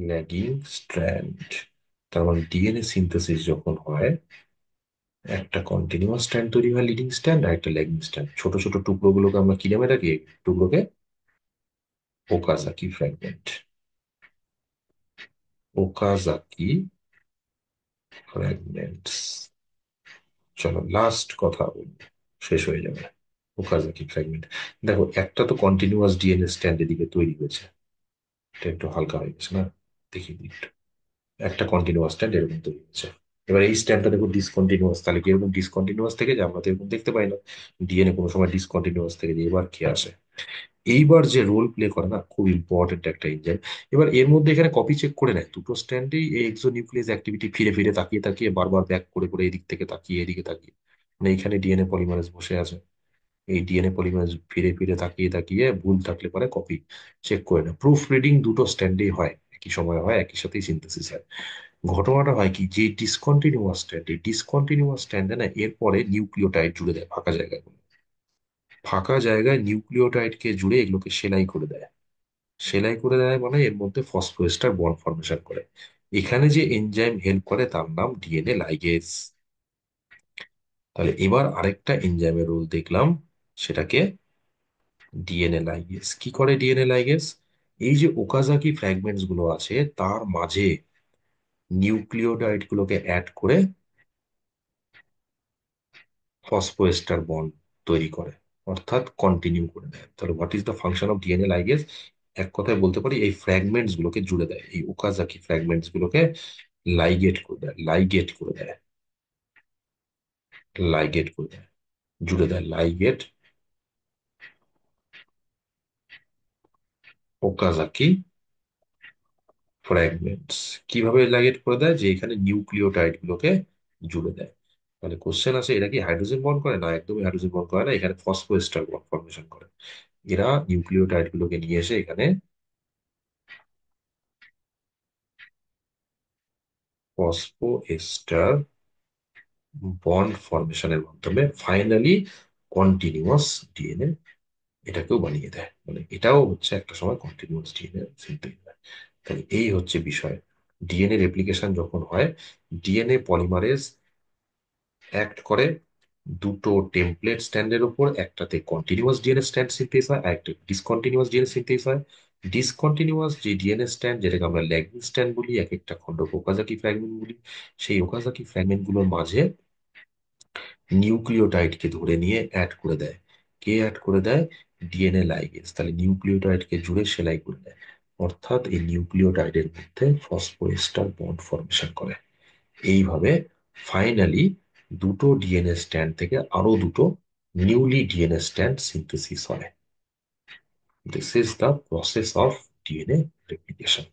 lagging strand. তার মানে ডিএনএ সিনথেসিস যখন হয়, একটা কন্টিনিউয়াস স্ট্যান্ড তৈরি হয় লিডিং স্ট্যান্ড আর একটা ল্যাগিং স্ট্যান্ড। ছোট ছোট টুকরোগুলোকে আমরা কি নামে রাখি? টুকরোকে ওকাজাকি ফ্র্যাগমেন্ট। Okazaki fragments. চলো লাস্ট কথা বলবো, শেষ হয়ে যাবে। Okazaki fragment. দেখো, একটা তো কন্টিনিউয়াস ডিএনএ স্ট্যান্ড এদিকে তৈরি হয়েছে, এটা একটু হালকা হয়ে গেছে না? দেখি দিই একটু। একটা কন্টিনিউয়াস স্ট্যান্ড এরকম তৈরি হয়েছে। এবার এই স্ট্যান্ডটা দেখো ডিসকন্টিনিউয়াস, তাহলে কি এরকম ডিসকন্টিনিউয়াস থেকে যায়? আমরা তো এরকম দেখতে পাই না ডিএনএ কোনো সময় ডিসকন্টিনিউয়াস থেকে যায়। এবার কি আসে? এইবার যে রোল প্লে করে না, খুব ইম্পর্টেন্ট একটা এনজাইম। এবার এর মধ্যে এখানে কপি চেক করে নেয় দুটো স্ট্যান্ডেই এই এক্সোনিউক্লিয়াস অ্যাক্টিভিটি ফিরে ফিরে তাকিয়ে তাকিয়ে বারবার ব্যাক করে করে এদিক থেকে তাকিয়ে এদিকে তাকিয়ে, মানে এখানে ডিএনএ পলিমারেজ বসে আছে। এই ডিএনএ পলিমারেজ ফিরে ফিরে তাকিয়ে তাকিয়ে ভুল থাকলে পরে কপি চেক করে না। প্রুফ রিডিং দুটো স্ট্যান্ডেই হয়, একই সময় হয়, একই সাথেই সিনথেসিস হয়। ঘটনাটা হয় কি, যে ডিসকন্টিনিউয়াস স্ট্যান্ড, এই ডিসকন্টিনিউয়াস স্ট্যান্ডে না এরপরে নিউক্লিওটাইড জুড়ে দেয় ফাঁকা জায়গায়। ফাঁকা জায়গায় নিউক্লিওটাইডকে জুড়ে এগুলোকে সেলাই করে দেয়। সেলাই করে দেয় মানে এর মধ্যে ফসফোএস্টার বন্ড ফর্মেশন করে। এখানে যে এনজাইম হেল্প করে তার নাম ডিএনএ লাইগেজ। তাহলে এবার আরেকটা এনজাইমের রোল দেখলাম, সেটাকে ডিএনএ লাইগেজ কি করে। ডিএনএ লাইগেজ এই যে ওকাজাকি ফ্র্যাগমেন্টস গুলো আছে তার মাঝে নিউক্লিওটাইড গুলোকে অ্যাড করে ফসফোএস্টার বন্ড তৈরি করে, অর্থাৎ কন্টিনিউ করে দেয়। তাহলে what is the function of DNA ligase? এক কথায় বলতে পারি এই ফ্র্যাগমেন্টস গুলোকে জুড়ে দেয়, এই ওকাজাকি ফ্র্যাগমেন্টস গুলোকে লাইগেট করে দেয়, লাইগেট করে দেয়, লাইগেট করে দেয়, জুড়ে দেয়, লাইগেট ওকাজাকি ফ্র্যাগমেন্টস। কিভাবে লাইগেট করে দেয়? যে এখানে নিউক্লিওটাইড গুলোকে জুড়ে দেয়। তাহলে কোশ্চেন আছে, এরা কি হাইড্রোজেন বন্ড করে? না, একদমই হাইড্রোজেন বন্ড করে না, এখানে ফসফোএস্টার বন্ড ফর্মেশন করে। এরা নিউক্লিওটাইড গুলোকে নিয়ে এসে এখানে ফসফোএস্টার বন্ড ফর্মেশনের মাধ্যমে ফাইনালি কন্টিনিউয়াস ডিএনএ এটাকেও বানিয়ে দেয়। মানে এটাও হচ্ছে একটা সময় কন্টিনিউয়াস ডিএনএ সিনথেসিস হয়। তাহলে এই হচ্ছে বিষয়। ডিএনএ রেপ্লিকেশন যখন হয়, ডিএনএ পলিমারেজ অ্যাক্ট করে দুটো টেমপ্লেট স্ট্যান্ডের উপর, একটাতে কন্টিনিউয়াস ডিএনএ স্ট্যান্ড সিনথেস হয়, আর একটা ডিসকন্টিনিউয়াস ডিএনএ সিনথেস হয়। ডিসকন্টিনিউয়াস যে ডিএনএ স্ট্যান্ড, যেটাকে আমরা ল্যাগিং স্ট্যান্ড বলি, এক একটা খন্ড ওকাজাকি ফ্র্যাগমেন্ট বলি, সেই ওকাজাকি ফ্র্যাগমেন্ট গুলোর মাঝে নিউক্লিওটাইডকে ধরে নিয়ে অ্যাড করে দেয়। কে অ্যাড করে দেয়? DNA ligase. তাহলে নিউক্লিওটাইডকে জুড়ে সেলাই করে দেয়, অর্থাৎ এই নিউক্লিওটাইডের মধ্যে ফসফোএস্টার বন্ড ফর্মেশন করে। এইভাবে ফাইনালি দুটো ডিএনএ স্ট্যান্ড থেকে আরো দুটো নিউলি ডিএনএ স্ট্যান্ড সিনথেসিস হয়। This is the process of DNA replication.